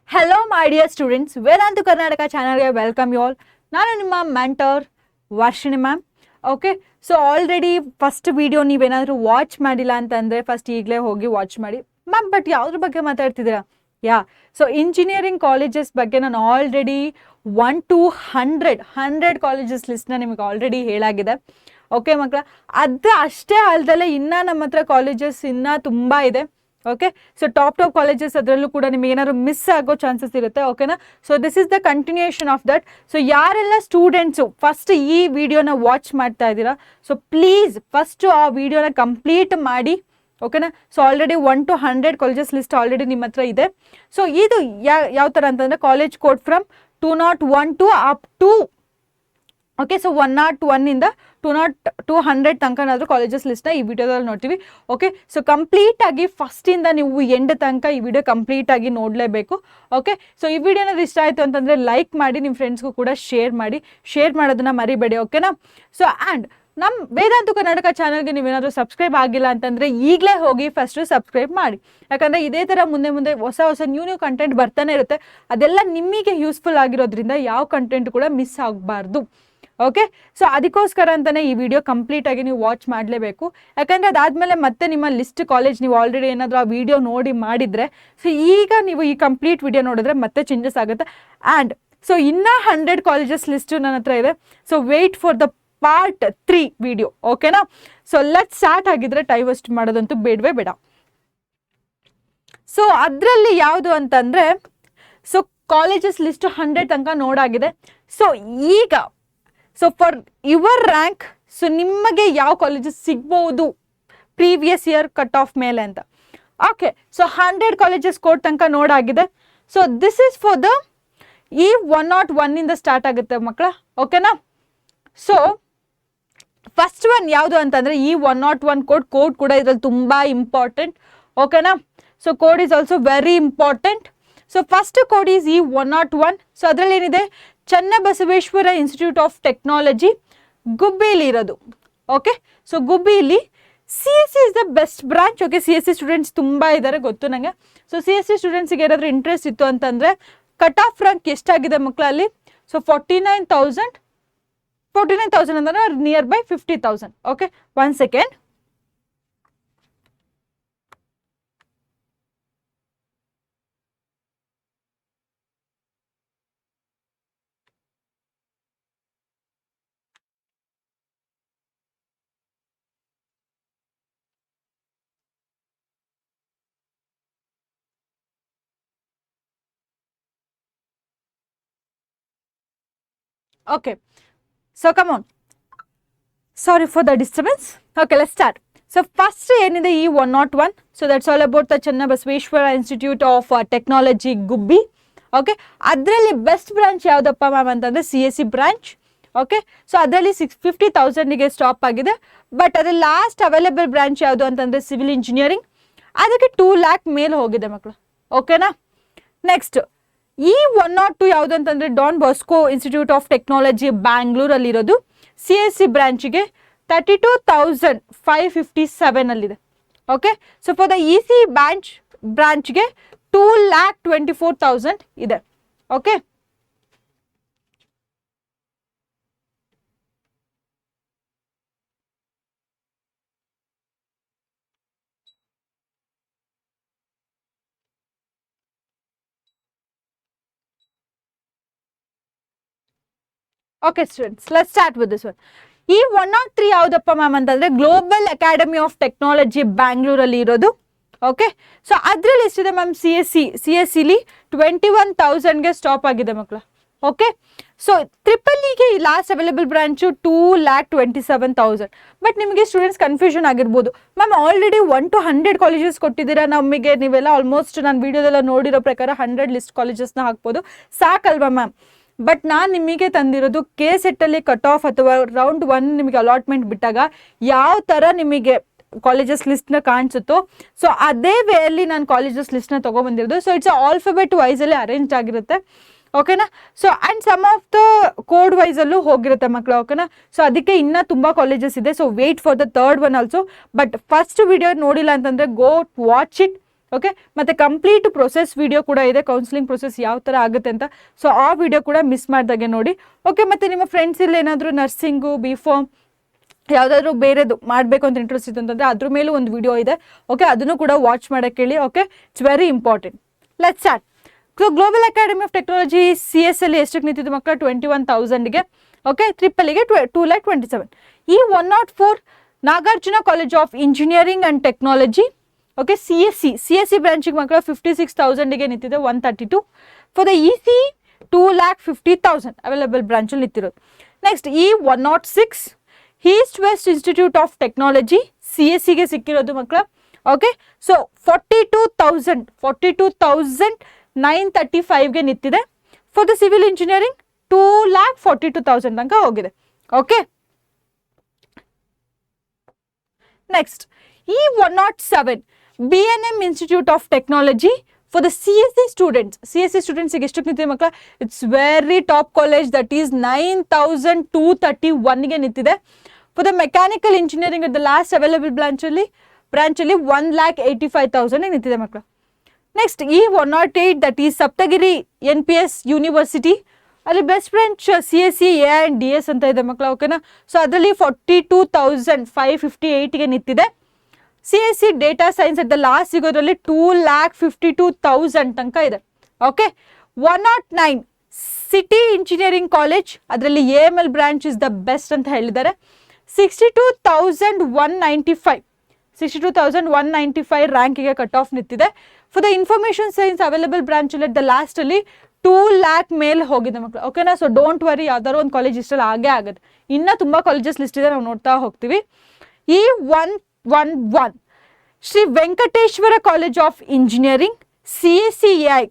Hello, my dear students. Vedantu Karnataka channel ಗೆ welcome you all. ನಾನು ನಿಮ್ಮ mentor Varshini ma'am. Okay, so already first video ನೀವೇನಾದರೂ watch ಮಾಡಿಲ್ಲ ಅಂತಂದರೆ ಫಸ್ಟ್ ಈಗಲೇ ಹೋಗಿ ವಾಚ್ ಮಾಡಿ ಮ್ಯಾಮ್. ಬಟ್ ಯಾವುದ್ರ ಬಗ್ಗೆ ಮಾತಾಡ್ತಿದ್ದೀರಾ? ಸೊ ಇಂಜಿನಿಯರಿಂಗ್ ಕಾಲೇಜಸ್ ಬಗ್ಗೆ ನಾನು ಆಲ್ರೆಡಿ 1 to 100 ಕಾಲೇಜಸ್ ಲಿಸ್ಟ್ನ ನಿಮಗೆ ಆಲ್ರೆಡಿ ಹೇಳಾಗಿದೆ. ಓಕೆ ಮಕ್ಕಳ, ಅದು ಅಷ್ಟೇ ಅಲ್ದಲ್ಲೇ ಇನ್ನೂ ನಮ್ಮ ಹತ್ರ ಕಾಲೇಜಸ್ ಇನ್ನೂ ತುಂಬ ಇದೆ. ಓಕೆ, ಸೊ ಟಾಪ್ ಕಾಲೇಜಸ್ ಅದರಲ್ಲೂ ಕೂಡ ನಿಮಗೆ ಏನಾದ್ರು ಮಿಸ್ ಆಗೋ ಚಾನ್ಸಸ್ ಇರುತ್ತೆ. ಓಕೆನಾ? So this is the continuation of that. So ಯಾರೆಲ್ಲ ಸ್ಟೂಡೆಂಟ್ಸು ಫಸ್ಟ್ ಈ ವಿಡಿಯೋನ ವಾಚ್ ಮಾಡ್ತಾ ಇದ್ದೀರಾ, ಸೊ ಪ್ಲೀಸ್ ಫಸ್ಟು ಆ ವಿಡಿಯೋನ ಕಂಪ್ಲೀಟ್ ಮಾಡಿ. ಓಕೆನಾ? So already 1 to 100 colleges list already ನಿಮ್ಮ ಹತ್ರ ಇದೆ. ಸೊ ಇದು ಯಾವ ಥರ ಅಂತಂದರೆ college code from 201 to up to okay, so 101 ಇಂದ 200 ತನಕನಾದರೂ ಕಾಲೇಜಸ್ ಲಿಸ್ಟ್ನ ಈ ವಿಡಿಯೋದಲ್ಲಿ ನೋಡ್ತೀವಿ. ಓಕೆ, ಸೊ ಕಂಪ್ಲೀಟಾಗಿ ಫಸ್ಟಿಂದ ನೀವು ಎಂಡ್ ತನಕ ಈ ವಿಡಿಯೋ ಕಂಪ್ಲೀಟಾಗಿ ನೋಡಲೇಬೇಕು. ಓಕೆ, ಸೊ ಈ ವಿಡಿಯೋನ ಇಷ್ಟ ಆಯಿತು ಅಂತಂದರೆ ಲೈಕ್ ಮಾಡಿ, ನಿಮ್ಮ ಫ್ರೆಂಡ್ಸ್ಗೂ ಕೂಡ ಶೇರ್ ಮಾಡೋದನ್ನ ಮರಿಬೇಡಿ. ಓಕೆನಾ? ಸೊ ಆ್ಯಂಡ್ ನಮ್ಮ ವೇದಾಂತು ಕರ್ನಾಟಕ ಚಾನಲ್ಗೆ ನೀವೇನಾದರೂ ಸಬ್ಸ್ಕ್ರೈಬ್ ಆಗಿಲ್ಲ ಅಂತಂದರೆ ಈಗಲೇ ಹೋಗಿ ಫಸ್ಟು ಸಬ್ಸ್ಕ್ರೈಬ್ ಮಾಡಿ. ಯಾಕಂದರೆ ಇದೇ ಥರ ಮುಂದೆ ಹೊಸ ನ್ಯೂ ಕಂಟೆಂಟ್ ಬರ್ತಾನೆ ಇರುತ್ತೆ. ಅದೆಲ್ಲ ನಿಮಗೆ ಯೂಸ್ಫುಲ್ ಆಗಿರೋದ್ರಿಂದ ಯಾವ ಕಂಟೆಂಟ್ ಕೂಡ ಮಿಸ್ ಆಗಬಾರ್ದು. ಓಕೆ, ಸೊ ಅದಕ್ಕೋಸ್ಕರ ಅಂತಲೇ ಈ ವಿಡಿಯೋ ಕಂಪ್ಲೀಟಾಗಿ ನೀವು ವಾಚ್ ಮಾಡಲೇಬೇಕು. ಯಾಕಂದರೆ ಅದಾದಮೇಲೆ ಮತ್ತೆ ನಿಮ್ಮ ಲಿಸ್ಟ್ ಕಾಲೇಜ್ ನೀವು ಆಲ್ರೆಡಿ ಏನಾದರೂ ಆ ವಿಡಿಯೋ ನೋಡಿ ಮಾಡಿದರೆ, ಸೊ ಈಗ ನೀವು ಈ ಕಂಪ್ಲೀಟ್ ವಿಡಿಯೋ ನೋಡಿದ್ರೆ ಮತ್ತೆ ಚೇಂಜಸ್ ಆಗುತ್ತೆ. ಆ್ಯಂಡ್ ಸೊ ಇನ್ನೂ 100 ಕಾಲೇಜಸ್ ಲಿಸ್ಟು ನನ್ನ ಹತ್ರ ಇದೆ. So wait for the part 3 video. ಓಕೆನಾ? ಸೊ ಲೆಟ್ ಸ್ಟಾರ್ಟ್ ಆಗಿದ್ರೆ ಟೈಮ್ ವೇಸ್ಟ್ ಮಾಡೋದಂತೂ ಬೇಡವೇ ಬೇಡ. ಸೊ ಅದರಲ್ಲಿ ಯಾವುದು ಅಂತಂದರೆ, ಸೊ ಕಾಲೇಜಸ್ ಲಿಸ್ಟು 100 ತನಕ ನೋಡಾಗಿದೆ. ಸೊ ಈಗ so for your rank, so ನಿಮಗೆ ಯಾವ ಕಾಲೇಜಸ್ ಸಿಗ್ಬೋದು ಪ್ರೀವಿಯಸ್ ಇಯರ್ ಕಟ್ ಆಫ್ ಮೇಲೆ ಅಂತ. ಓಕೆ, ಸೊ 100 ಕಾಲೇಜಸ್ ಕೋಡ್ ತನಕ ನೋಡಾಗಿದೆ. So this is for the ಈ 101 ಇಂದ ಸ್ಟಾರ್ಟ್ ಆಗುತ್ತೆ ಮಕ್ಕಳ. ಓಕೆನಾ? ಸೊ ಫಸ್ಟ್ ಒನ್ ಯಾವುದು ಅಂತಂದರೆ ಈ 101 ಕೋಡ್ ಕೂಡ ಇದ್ರಲ್ಲಿ ತುಂಬ ಇಂಪಾರ್ಟೆಂಟ್. ಓಕೆನಾ? So code is also very important. So first code is ಈ 101. ಸೊ ಅದರಲ್ಲಿ ಏನಿದೆ, ಚನ್ನಬಸವೇಶ್ವರ ಇನ್ಸ್ಟಿಟ್ಯೂಟ್ ಆಫ್ ಟೆಕ್ನಾಲಜಿ ಗುಬ್ಬಿಲಿ ಇರೋದು. ಓಕೆ, ಸೊ ಗುಬ್ಬಿಲಿ CSE is the best branch. Okay, CSE students ತುಂಬ ಇದ್ದಾರೆ ಗೊತ್ತು ನನಗೆ. ಸೊ CSE ಸ್ಟೂಡೆಂಟ್ಸಿಗೆ ಏನಾದರೂ ಇಂಟ್ರೆಸ್ಟ್ ಇತ್ತು ಅಂತಂದರೆ ಕಟ್ ಆಫ್ ರ್ಯಾಂಕ್ ಎಷ್ಟಾಗಿದೆ ಮಕ್ಕಳಲ್ಲಿ? ಸೊ 49,000 ಅಂದರೆ near by 50,000. Okay, 1 second. Okay, so come on. Sorry for the disturbance. Okay, let's start. So first ಏನಿದೆ ಈ 101. So that's all about the Channabasaveshwara institute of technology Gubbi. Okay, ಅದರಲ್ಲಿ best branch ಯಾವುದಪ್ಪ ma'am ಅಂತಂದರೆ CSE branch. Okay, so ಅದರಲ್ಲಿ 50,000ಗೆ stop ಆಗಿದೆ. But ಅದ್ರ last available branch ಯಾವುದು ಅಂತಂದರೆ ಸಿವಿಲ್ ಇಂಜಿನಿಯರಿಂಗ್. ಅದಕ್ಕೆ 2 lakh ಮೇಲೆ ಹೋಗಿದೆ ಮಕ್ಕಳು. ಓಕೆನಾ? ನೆಕ್ಸ್ಟ್ ಈ 102 ಯಾವುದು ಅಂತಂದರೆ Don Bosco institute of technology ಬ್ಯಾಂಗ್ಳೂರಲ್ಲಿರೋದು. CSE ಬ್ರಾಂಚಿಗೆ 32,557 ಅಲ್ಲಿದೆ. Okay, so for the EC ಬ್ರಾಂಚ್ಗೆ 2,24,000 ಇದೆ. Okay, okay students, let's start with this one. ಈ 103 ಯಾವುದಪ್ಪ ಮ್ಯಾಮ್ ಅಂತಂದರೆ ಗ್ಲೋಬಲ್ ಅಕಾಡೆಮಿ ಆಫ್ ಟೆಕ್ನಾಲಜಿ ಬ್ಯಾಂಗ್ಳೂರಲ್ಲಿ ಇರೋದು. ಓಕೆ, ಸೊ ಅದರಲ್ಲಿ ಎಷ್ಟಿದೆ ಮ್ಯಾಮ್? CSEಲಿ 21,000ಗೆ ಸ್ಟಾಪ್ ಆಗಿದೆ ಮಕ್ಕಳು. ಓಕೆ, ಸೊ ಟ್ರಿಪಲ್ಇಗೆ ಲಾಸ್ಟ್ ಅವೈಲೇಬಲ್ ಬ್ರಾಂಚು 2,27,000. ಬಟ್ ನಿಮಗೆ ಸ್ಟೂಡೆಂಟ್ಸ್ ಕನ್ಫ್ಯೂಷನ್ ಆಗಿರ್ಬೋದು, ಮ್ಯಾಮ್ ಆಲ್ರೆಡಿ 1 to 100 ಕಾಲೇಜಸ್ ಕೊಟ್ಟಿದ್ದೀರಾ ನಮಗೆ, ನೀವೆಲ್ಲ ಆಲ್ಮೋಸ್ಟ್ ನಾನು ವಿಡಿಯೋದೆಲ್ಲ ನೋಡಿರೋ ಪ್ರಕಾರ 100 ಲಿಸ್ಟ್ ಕಾಲೇಜಸ್ನ ಹಾಕ್ಬೋದು, ಸಾಕಲ್ವಾ ಮ್ಯಾಮ್? ಬಟ್ ನಾನು ನಿಮಗೆ ತಂದಿರೋದು KSET-ಅಲ್ಲಿ ಕಟ್ ಆಫ್ ಅಥವಾ ರೌಂಡ್ 1 ನಿಮಗೆ ಅಲಾಟ್ಮೆಂಟ್ ಬಿಟ್ಟಾಗ ಯಾವ ಥರ ನಿಮಗೆ ಕಾಲೇಜಸ್ ಲಿಸ್ಟ್ನ ಕಾಣಿಸುತ್ತೋ, ಸೊ ಅದೇ ವೇಯಲ್ಲಿ ನಾನು ಕಾಲೇಜಸ್ ಲಿಸ್ಟ್ನ ತೊಗೊಬಂದಿರೋದು. ಸೊ ಇಟ್ಸ್ ಆಲ್ಫಾಬೆಟ್ ವೈಸಲ್ಲಿ ಅರೇಂಜ್ ಆಗಿರುತ್ತೆ. ಓಕೆನಾ? So and some of the code ವೈಸಲ್ಲೂ ಹೋಗಿರುತ್ತೆ ಮಕ್ಕಳು. ಓಕೆನಾ? ಸೊ ಅದಕ್ಕೆ ಇನ್ನೂ ತುಂಬ ಕಾಲೇಜಸ್ ಇದೆ. So wait for the third one also. But first video ನೋಡಿಲ್ಲ ಅಂತಂದರೆ ಗೋ ವಾಚ್ ಇಟ್. ಓಕೆ, ಮತ್ತು ಕಂಪ್ಲೀಟ್ ಪ್ರೊಸೆಸ್ ವಿಡಿಯೋ ಕೂಡ ಇದೆ, ಕೌನ್ಸಿಲಿಂಗ್ ಪ್ರೊಸೆಸ್ ಯಾವ ಥರ ಆಗುತ್ತೆ ಅಂತ. ಸೊ ಆ ವಿಡಿಯೋ ಕೂಡ ಮಿಸ್ ಮಾಡ್ದಾಗೆ ನೋಡಿ. ಓಕೆ, ಮತ್ತು ನಿಮ್ಮ ಫ್ರೆಂಡ್ಸ್ ಇಲ್ಲಿ ಏನಾದರೂ ನರ್ಸಿಂಗು, B.Pharm ಯಾವುದಾದ್ರೂ ಬೇರೆದು ಮಾಡಬೇಕು ಅಂತ ಇಂಟ್ರೆಸ್ಟ್ ಇತ್ತು ಅಂತಂದರೆ ಅದ್ರ ಮೇಲೂ ಒಂದು ವಿಡಿಯೋ ಇದೆ. ಓಕೆ, ಅದನ್ನು ಕೂಡ ವಾಚ್ ಮಾಡೋಕ್ಕೆ ಹೇಳಿ. Okay, it's very important. Let's start. So global academy of technology CS ಅಲ್ಲಿ ಎಷ್ಟಕ್ಕೆ ನಿಂತಿದ್ದು ಮಕ್ಕಳ? 21,000ಗೆ. ಓಕೆ, ಟ್ರಿಪಲ್ಗೆ 2,27,000. ಈ 104 Nagarjuna college of engineering and technology. Okay, CSE ಬ್ರಾಂಚಿಗೆ ಮಕ್ಕಳ 56,000ಗೆ ನಿಂತಿದೆ, 132. ಫಾರ್ ದ EC 2,50,000 ಅವೈಲೇಬಲ್ ಬ್ರಾಂಚಲ್ಲಿ ನಿಂತಿರೋದು. ನೆಕ್ಸ್ಟ್ ಈ 106 east west institute of technology CSEಗೆ ಸಿಕ್ಕಿರೋದು ಮಕ್ಕಳ. ಓಕೆ, ಸೊ 42,935ಗೆ ನಿಂತಿದೆ. ಫಾರ್ ದ ಸಿವಿಲ್ ಇಂಜಿನಿಯರಿಂಗ್ 2,42,000 ತನಕ ಹೋಗಿದೆ. ಓಕೆ, ನೆಕ್ಸ್ಟ್ ಈ 107 BNM institute of technology for the CSE ಸ್ಟೂಡೆಂಟ್ಸಿಗೆ ಎಷ್ಟಕ್ಕೆ ನಿಂತಿದೆ ಮಕ್ಕಳ? It's very top college, that is 9,231ಗೆ ನಿಂತಿದೆ. For the mechanical engineering at the last available ಬ್ರಾಂಚಲ್ಲಿ 1,85,000 ನಿಂತಿದೆ ಮಕ್ಕಳು. ನೆಕ್ಸ್ಟ್ ಈ 108 that is Saptagiri NPS university, ಅಲ್ಲಿ ಬೆಸ್ಟ್ ಬ್ರಾಂಚ್ CSE A&DS ಅಂತ ಇದೆ ಮಕ್ಕಳ. ಓಕೆನಾ, ಸೊ ಅದರಲ್ಲಿ 42,558ಗೆ ನಿಂತಿದೆ. CSE data science at the last ಸಿಗೋದ್ರಲ್ಲಿ 2,52,000 ತನಕ ಇದೆ. ಓಕೆ, 109 ಸಿಟಿ ಇಂಜಿನಿಯರಿಂಗ್ ಕಾಲೇಜ್, ಅದರಲ್ಲಿ AML branch is the best ಅಂತ ಹೇಳಿದ್ದಾರೆ. 62,195 ರ್ಯಾಂಕಿಗೆ ಕಟ್ ಆಫ್ ನಿಂತಿದೆ. For the information science available ಬ್ರಾಂಚಲ್ಲಿ ಅಟ್ ದ ಲಾಸ್ಟಲ್ಲಿ 2 lakh ಮೇಲೆ ಹೋಗಿದೆ ಮಕ್ಕಳು. ಓಕೆನಾ, ಸೊ ಡೋಂಟ್ ವರಿ, ಯಾವ್ದಾದ್ರು ಒಂದು ಕಾಲೇಜ್ ಇಷ್ಟಲ್ಲಿ ಆಗೇ ಆಗುತ್ತೆ. ಇನ್ನೂ ತುಂಬ ಕಾಲೇಜಸ್ ಲಿಸ್ಟ್ ಇದೆ, ನಾವು ನೋಡ್ತಾ ಹೋಗ್ತೀವಿ. ಈ 111 Shri Venkateshwara college of engineering CSE AI.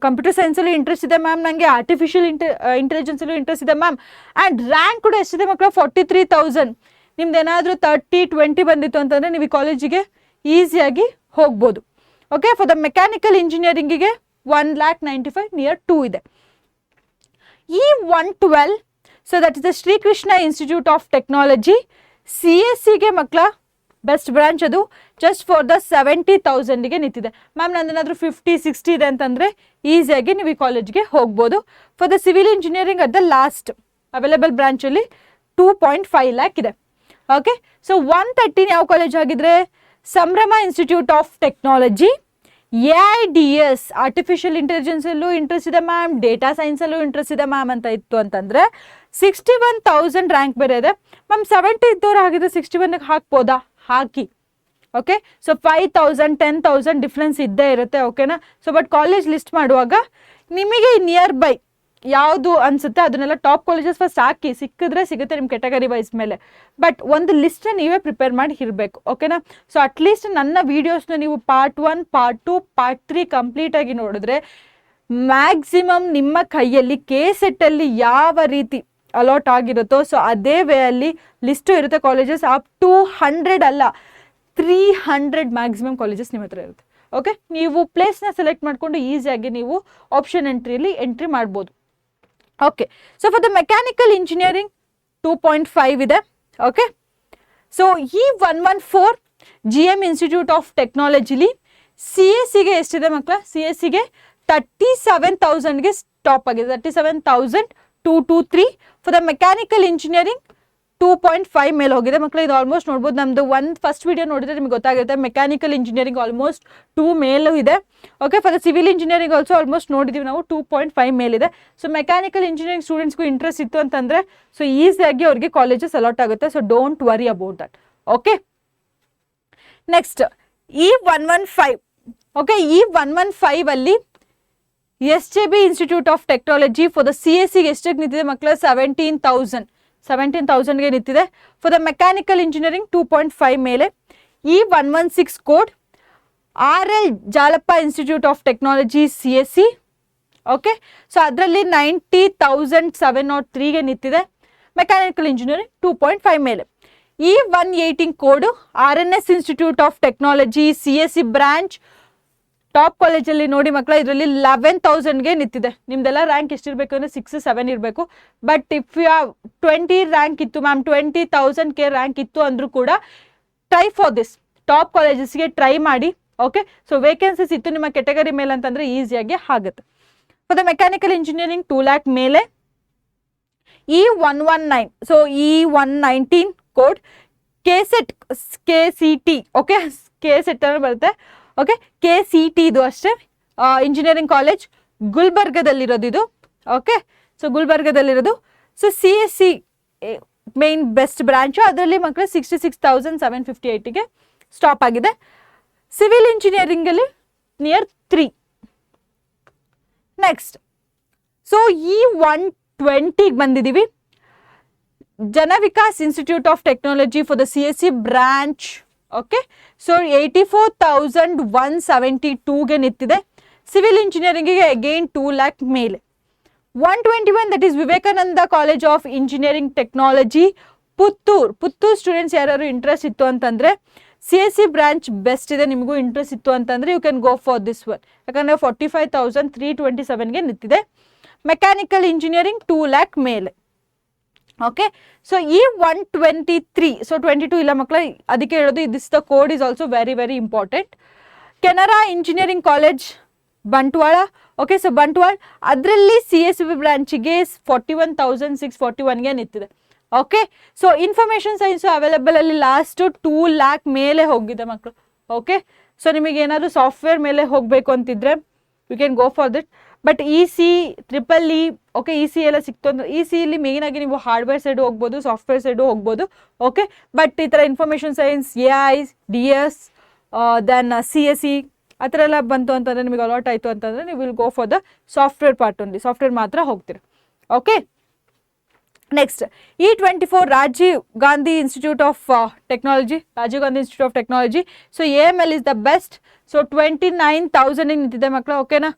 Computer ಸೈನ್ಸಲ್ಲೂ ಇಂಟ್ರೆಸ್ಟ್ ಇದೆ ಮ್ಯಾಮ್, ನನಗೆ ಆರ್ಟಿಫಿಷಿಯಲ್ ಇಂಟೆಲಿಜೆನ್ಸಲ್ಲೂ ಇಂಟ್ರೆಸ್ಟ್ ಇದೆ ಮ್ಯಾಮ್. ಆ್ಯಂಡ್ ರ್ಯಾಂಕ್ ಕೂಡ ಎಷ್ಟಿದೆ ಮಕ್ಕಳು? 43,000. ನಿಮ್ದು ಏನಾದರೂ 30-20 ಬಂದಿತ್ತು ಅಂತಂದರೆ ನೀವು ಈ ಕಾಲೇಜಿಗೆ ಈಸಿಯಾಗಿ ಹೋಗ್ಬೋದು. ಓಕೆ, ಫಾರ್ ದ ಮೆಕ್ಯಾನಿಕಲ್ ಇಂಜಿನಿಯರಿಂಗಿಗೆ 1,95,000 ನಿಯರ್ 2 ಇದೆ. ಈ 112 so that is the Shrikrishna institute of technology CSEಗೆ ಮಕ್ಕಳ ಬೆಸ್ಟ್ ಬ್ರಾಂಚ್, ಅದು ಜಸ್ಟ್ ಫಾರ್ ದ 70,000ಗೆ ನಿಂತಿದೆ. ಮ್ಯಾಮ್ ನಂದೇನಾದರೂ 50-60 ಇದೆ ಅಂತಂದರೆ ಈಸಿಯಾಗಿ ನೀವು ಈ ಕಾಲೇಜ್ಗೆ ಹೋಗ್ಬೋದು. For the civil engineering at the last available ಬ್ರಾಂಚಲ್ಲಿ 2.5 lakh ಇದೆ. ಓಕೆ, ಸೊ 113 ಯಾವ ಕಾಲೇಜ್ ಆಗಿದ್ರೆ? Sambhram institute of technology. AIDS artificial ಇಂಟೆಲಿಜೆನ್ಸಲ್ಲೂ ಇಂಟ್ರೆಸ್ಟ್ ಇದೆ ಮ್ಯಾಮ್, ಡೇಟಾ ಸೈನ್ಸಲ್ಲೂ ಇಂಟ್ರೆಸ್ಟ್ ಇದೆ ಮ್ಯಾಮ್ ಅಂತ ಇತ್ತು ಅಂತಂದರೆ 61,000 ರ್ಯಾಂಕ್ ಬೇರೆ ಇದೆ. ಮ್ಯಾಮ್ 70 ಇದ್ದವ್ರು ಹಾಗಿದ್ರೆ 61ಗೆ ಹಾಕ್ಬೋದಾ? ಹಾಕಿ. ಓಕೆ, ಸೊ 5,000 10,000 ಡಿಫ್ರೆನ್ಸ್ ಇದ್ದೇ ಇರುತ್ತೆ. ಓಕೆನಾ, ಸೊ ಬಟ್ ಕಾಲೇಜ್ ಲಿಸ್ಟ್ ಮಾಡುವಾಗ ನಿಮಗೆ ನಿಯರ್ ಬೈ ಯಾವುದು ಅನಿಸುತ್ತೆ ಅದನ್ನೆಲ್ಲ ಟಾಪ್ ಕಾಲೇಜಸ್ ಫಸ್ಟ್ ಹಾಕಿ, ಸಿಕ್ಕಿದ್ರೆ ಸಿಗುತ್ತೆ ನಿಮ್ಮ ಕೆಟಗರಿ ವೈಸ್ ಮೇಲೆ. ಬಟ್ ಒಂದು ಲಿಸ್ಟ್ನ ನೀವೇ ಪ್ರಿಪೇರ್ ಮಾಡಿ ಇರಬೇಕು. ಓಕೆನಾ, ಸೊ ಅಟ್ಲೀಸ್ಟ್ ನನ್ನ ವೀಡಿಯೋಸ್ನ ನೀವು ಪಾರ್ಟ್ 1, ಪಾರ್ಟ್ 2, ಪಾರ್ಟ್ 3 ಕಂಪ್ಲೀಟಾಗಿ ನೋಡಿದ್ರೆ ಮ್ಯಾಕ್ಸಿಮಮ್ ನಿಮ್ಮ ಕೈಯಲ್ಲಿ KCET-ಅಲ್ಲಿ ಯಾವ ರೀತಿ ಅಲಾಟ್ ಆಗಿರುತ್ತೋ ಸೊ ಅದೇ ವೇ ಅಲ್ಲಿ ಲಿಸ್ಟು ಇರುತ್ತೆ. ಕಾಲೇಜಸ್ ಅಪ್ ಟು 100 ಅಲ್ಲ 300 ಮ್ಯಾಕ್ಸಿಮಮ್ ಕಾಲೇಜಸ್ ನಿಮ್ಮ ಹತ್ರ ಇರುತ್ತೆ. ಓಕೆ, ನೀವು ಪ್ಲೇಸ್ನ ಸೆಲೆಕ್ಟ್ ಮಾಡಿಕೊಂಡು ಈಸಿಯಾಗಿ ನೀವು ಆಪ್ಷನ್ ಎಂಟ್ರಿಯಲ್ಲಿ ಎಂಟ್ರಿ ಮಾಡ್ಬೋದು. Okay, so for the mechanical engineering 2.5 ಇದೆ. ಓಕೆ, ಸೊ ಈ 114 GM ಇನ್ಸ್ಟಿಟ್ಯೂಟ್ ಆಫ್ ಟೆಕ್ನಾಲಜಿಲಿ CSEಗೆ ಎಷ್ಟಿದೆ ಮಕ್ಕಳ? CSEಗೆ 37,000ಗೆ ಸ್ಟಾಪ್ ಆಗಿದೆ, 37,223. ಫಾರ್ ದ ಮೆಕ್ಯಾನಿಕಲ್ ಇಂಜಿನಿಯರಿಂಗ್ 2.5 ಮೇಲೆ ಹೋಗಿದೆ ಮಕ್ಕಳು. ಇದು ಆಲ್ಮೋಸ್ಟ್ ನೋಡ್ಬೋದು, ನಮ್ಮದು ಫಸ್ಟ್ ವಿಡಿಯೋ ನೋಡಿದ್ರೆ ನಿಮ್ಗೆ ಗೊತ್ತಾಗುತ್ತೆ. ಮೆಕ್ಯಾನಿಕಲ್ ಇಂಜಿನಿಯರಿಂಗ್ ಆಲ್ಮೋಸ್ಟ್ 2 ಮೇಲೂ ಇದೆ. Okay, for the civil engineering also almost ನೋಡಿದ್ದೀವಿ ನಾವು 2.5 ಮೇಲಿದೆ. ಸೊ ಮೆಕ್ಯಾನಿಕಲ್ ಇಂಜಿನಿಯರಿಂಗ್ ಸ್ಟೂಡೆಂಟ್ಸ್ಗೂ ಇಂಟ್ರೆಸ್ಟ್ ಇತ್ತು ಅಂತಂದರೆ ಸೊ ಈಸಿಯಾಗಿ ಅವ್ರಿಗೆ ಕಾಲೇಜಸ್ ಅಲಾಟ್ ಆಗುತ್ತೆ. So don't worry about that. Okay, next ಈ 115. ಓಕೆ, ಈ 115 ಅಲ್ಲಿ SJB institute of technology for the CSEಗೆ ಎಷ್ಟಕ್ಕೆ ನಿಂತಿದೆ ಮಕ್ಕಳ? 17,000ಗೆ ನಿಂತಿದೆ. ಫಾರ್ ದ ಮೆಕ್ಯಾನಿಕಲ್ ಇಂಜಿನಿಯರಿಂಗ್ 2.5 ಮೇಲೆ. ಈ 116 code RL Jalappa institute of technology CSE. Okay, so ಅದರಲ್ಲಿ 90,703ಗೆ ನಿಂತಿದೆ. ಮೆಕ್ಯಾನಿಕಲ್ ಇಂಜಿನಿಯರಿಂಗ್ 2.5 ಮೇಲೆ. ಈ 118 ಕೋಡು RNS institute of technology CSE branch top ಕಾಲೇಜಲ್ಲಿ ನೋಡಿ ಮಕ್ಕಳ, ಇದರಲ್ಲಿ 11,000ಗೆ ನಿಂತಿದೆ. ನಿಮ್ದೆಲ್ಲ ರ್ಯಾಂಕ್ ಎಷ್ಟಿರಬೇಕು ಅಂದರೆ 6-7 ಇರಬೇಕು. ಬಟ್ ಇಫ್ ಯು 20 ರ್ಯಾಂಕ್ ಇತ್ತು ಮ್ಯಾಮ್, 20,000 ರ್ಯಾಂಕ್ ಇತ್ತು ಅಂದರೂ ಕೂಡ ಟ್ರೈ ಫಾರ್ ದಿಸ್ ಟಾಪ್ ಕಾಲೇಜಸ್ಗೆ ಟ್ರೈ ಮಾಡಿ. ಓಕೆ. ಸೊ ವೇಕೆನ್ಸೀಸ್ ಇತ್ತು ನಿಮ್ಮ ಕೆಟಗರಿ ಮೇಲೆ ಅಂತಂದರೆ ಈಸಿಯಾಗಿ ಆಗುತ್ತೆ. For the mechanical engineering 2 lakh ಮೇಲೆ. E119, so E119 code KCET, KCT, okay, KCET ಅಂತ ಬರುತ್ತೆ. ಓಕೆ, KCT ಇದು ಅಷ್ಟೇ. ಇಂಜಿನಿಯರಿಂಗ್ ಕಾಲೇಜ್ ಗುಲ್ಬರ್ಗದಲ್ಲಿರೋದು ಇದು. ಓಕೆ, ಸೊ ಗುಲ್ಬರ್ಗದಲ್ಲಿರೋದು. So CSC main best branch, ಅದರಲ್ಲಿ ಮಕ್ಕಳು 66,758ಗೆ ಸ್ಟಾಪ್ ಆಗಿದೆ. ಸಿವಿಲ್ ಇಂಜಿನಿಯರಿಂಗಲ್ಲಿ ನಿಯರ್ 3. ನೆಕ್ಸ್ಟ್, ಸೊ E120 ಬಂದಿದ್ದೀವಿ. Jana Vikas institute of technology for the CSC branch. Okay, so 84,172ಗೆ ನಿಂತಿದೆ. ಸಿವಿಲ್ ಇಂಜಿನಿಯರಿಂಗಿಗೆ ಅಗೈನ್ 2 lakh ಮೇಲೆ. 121 that is Vivekananda college of engineering technology Puttur students ಯಾರು ಇಂಟ್ರೆಸ್ಟ್ ಇತ್ತು ಅಂತಂದರೆ CSC ಬ್ರಾಂಚ್ ಬೆಸ್ಟ್ ಇದೆ, ನಿಮಗೂ ಇಂಟ್ರೆಸ್ಟ್ ಇತ್ತು ಅಂತಂದರೆ you can go for this one. ಯಾಕಂದರೆ 45,327ಗೆ ನಿಂತಿದೆ. ಮೆಕ್ಯಾನಿಕಲ್ ಇಂಜಿನಿಯರಿಂಗ್ 2 lakh ಮೇಲೆ. ಓಕೆ, ಸೊ E123, ಸೊ 22 ಇಲ್ಲ ಮಕ್ಕಳ, ಅದಕ್ಕೆ ಹೇಳೋದು this the code is also very very important. Canara engineering college Bantwal. Okay, so Bantwal ಅದರಲ್ಲಿ CSB ಬ್ರಾಂಚಿಗೆ 41,641ಗೆ ನಿಂತಿದೆ. Okay, so information science available ಅಲ್ಲಿ ಲಾಸ್ಟು 2 lakh ಮೇಲೆ ಹೋಗಿದೆ ಮಕ್ಕಳು. ಓಕೆ, ಸೊ ನಿಮಗೆ ಏನಾದರೂ ಸಾಫ್ಟ್ವೇರ್ ಮೇಲೆ ಹೋಗಬೇಕು ಅಂತಿದ್ರೆ you can go for that. But EC, EEE, okay, EC ಎಲ್ಲ ಸಿಕ್ತು ಅಂದರೆ ECಯಲ್ಲಿ ಮೇಯ್ನಾಗಿ ನೀವು ಹಾರ್ಡ್ವೇರ್ ಸೈಡು ಹೋಗ್ಬೋದು, ಸಾಫ್ಟ್ವೇರ್ ಸೈಡು ಹೋಗ್ಬೋದು. ಓಕೆ, ಬಟ್ ಈ ಥರ information science, AI, DS, then CSE ಆ ಥರ ಎಲ್ಲ ಬಂತು ಅಂತಂದರೆ ನಿಮಗೆ ಅಲಾಟ್ ಆಯಿತು ಅಂತಂದರೆ ನೀವು will go for the software part only, software ಮಾತ್ರ ಹೋಗ್ತೀರಿ. Okay, next E24 Rajiv Gandhi institute of technology, Rajiv Gandhi institute of technology. So AML is the best. So 29,000ಗೆ ನಿಂತಿದೆ ಮಕ್ಕಳು. ಓಕೆನಾ,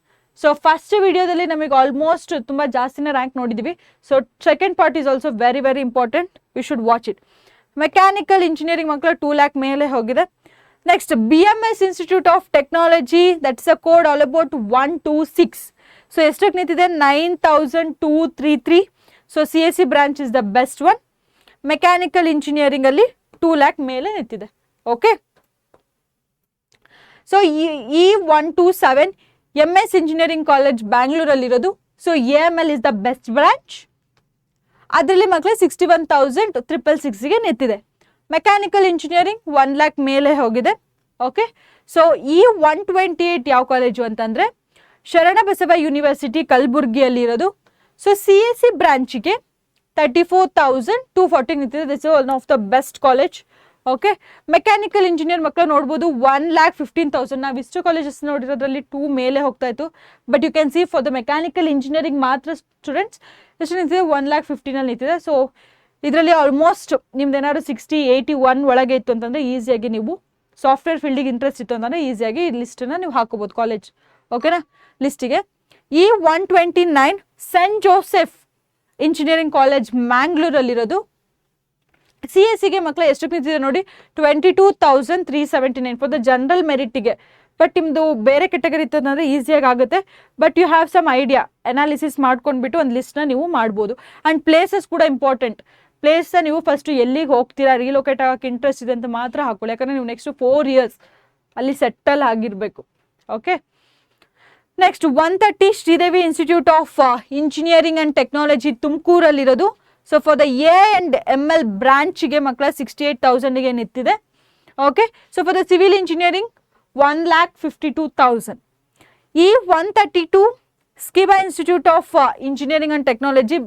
ಸೊ ಫಸ್ಟ್ ವಿಡಿಯೋದಲ್ಲಿ ನಮಗೆ ಆಲ್ಮೋಸ್ಟ್ ತುಂಬ ಜಾಸ್ತಿನೇ ರ್ಯಾಂಕ್ ನೋಡಿದ್ದೀವಿ. So second part is also very very important, you should watch it. Mechanical engineering ಮಕ್ಕಳು 2 lakh ಮೇಲೆ ಹೋಗಿದೆ. Next BMS institute of technology, that's a code all about 126. So ಎಷ್ಟಕ್ಕೆ ನಿಂತಿದೆ? 9,233. So CSC branch is the best one. Mechanical ಇಂಜಿನಿಯರಿಂಗಲ್ಲಿ 2 lakh ಮೇಲೆ ನಿಂತಿದೆ. Okay, so E127 MS engineering college ಬ್ಯಾಂಗ್ಳೂರಲ್ಲಿರೋದು. So AML is the best branch. ಅದರಲ್ಲಿ ಮಕ್ಕಳು 61,666ಗೆ ನಿಂತಿದೆ. Mechanical engineering 1 lakh ಮೇಲೆ ಹೋಗಿದೆ. ಓಕೆ, ಸೊ E128 ಯಾವ ಕಾಲೇಜು ಅಂತಂದರೆ ಶರಣಬಸವ ಯೂನಿವರ್ಸಿಟಿ ಕಲಬುರ್ಗಿಯಲ್ಲಿರೋದು. ಸೊ CSC ಬ್ರಾಂಚಿಗೆ 34,240 ನಿಂತಿದೆ. This is one of the best college. Okay, mechanical engineer ಮಕ್ಕಳು ನೋಡ್ಬೋದು 1,15,000. ನಾವು ಇಷ್ಟು ಕಾಲೇಜಸ್ ನೋಡಿರೋದ್ರಲ್ಲಿ 2 ಮೇಲೆ ಹೋಗ್ತಾ ಇತ್ತು. But you can see for the mechanical engineering ಮಾತ್ರ ಸ್ಟೂಡೆಂಟ್ಸ್ ಎಷ್ಟು ನಿಂತಿದೆ? 1,15,000 ನಿಂತಿದೆ. ಸೊ ಇದರಲ್ಲಿ ಆಲ್ಮೋಸ್ಟ್ ನಿಮ್ದು ಏನಾದ್ರು 60, 81 ಒಳಗೆ ಇತ್ತು ಅಂತಂದರೆ ಈಸಿಯಾಗಿ ನೀವು ಸಾಫ್ಟ್ವೇರ್ ಫೀಲ್ಡಿಗೆ ಇಂಟ್ರೆಸ್ಟ್ ಇತ್ತು ಅಂತಂದರೆ ಈಸಿಯಾಗಿ ಈ ಲಿಸ್ಟನ್ನು ನೀವು ಹಾಕೋಬೋದು ಕಾಲೇಜ್. ಓಕೆನಾ, ಲಿಸ್ಟಿಗೆ. E129 saint Joseph engineering college ಮ್ಯಾಂಗ್ಳೂರಲ್ಲಿರೋದು. CSCಗೆ ಮಕ್ಕಳು ಎಷ್ಟಕ್ಕೆ ನಿಂತಿದೆ ನೋಡಿ? 22,379 ಫಾರ್ ದ ಜನರಲ್ ಮೆರಿಟಿಗೆ. ಬಟ್ ನಿಮ್ಮದು ಬೇರೆ ಕೆಟಗರಿ ಇತ್ತು ಅಂತಂದರೆ ಈಸಿಯಾಗಿ ಆಗುತ್ತೆ. But you have some idea, analysis ಮಾಡ್ಕೊಂಡ್ಬಿಟ್ಟು ಒಂದು ಲಿಸ್ಟ್ನ ನೀವು ಮಾಡ್ಬೋದು. ಆ್ಯಂಡ್ ಪ್ಲೇಸಸ್ ಕೂಡ ಇಂಪಾರ್ಟೆಂಟ್. ಪ್ಲೇಸ್ನ ನೀವು ಫಸ್ಟು ಎಲ್ಲಿಗೆ ಹೋಗ್ತೀರಾ, ರಿಲೊಕೇಟ್ ಆಗೋಕ್ಕೆ ಇಂಟ್ರೆಸ್ಟ್ ಇದೆ ಅಂತ ಮಾತ್ರ ಹಾಕೊಳ್ಳಿ. ಯಾಕಂದರೆ ನೀವು ನೆಕ್ಸ್ಟ್ 4 years ಅಲ್ಲಿ ಸೆಟಲ್ ಆಗಿರಬೇಕು. Okay, next 130 Sridevi institute of engineering and technology ತುಮಕೂರಲ್ಲಿರೋದು. ಸೊ ಫಾರ್ ದ A&ML ಬ್ರಾಂಚಿಗೆ ಮಕ್ಕಳ 68,000ಗೆ ನಿಂತಿದೆ. Okay, so for the civil engineering 1,52,000. E132 SECAB institute of engineering and technology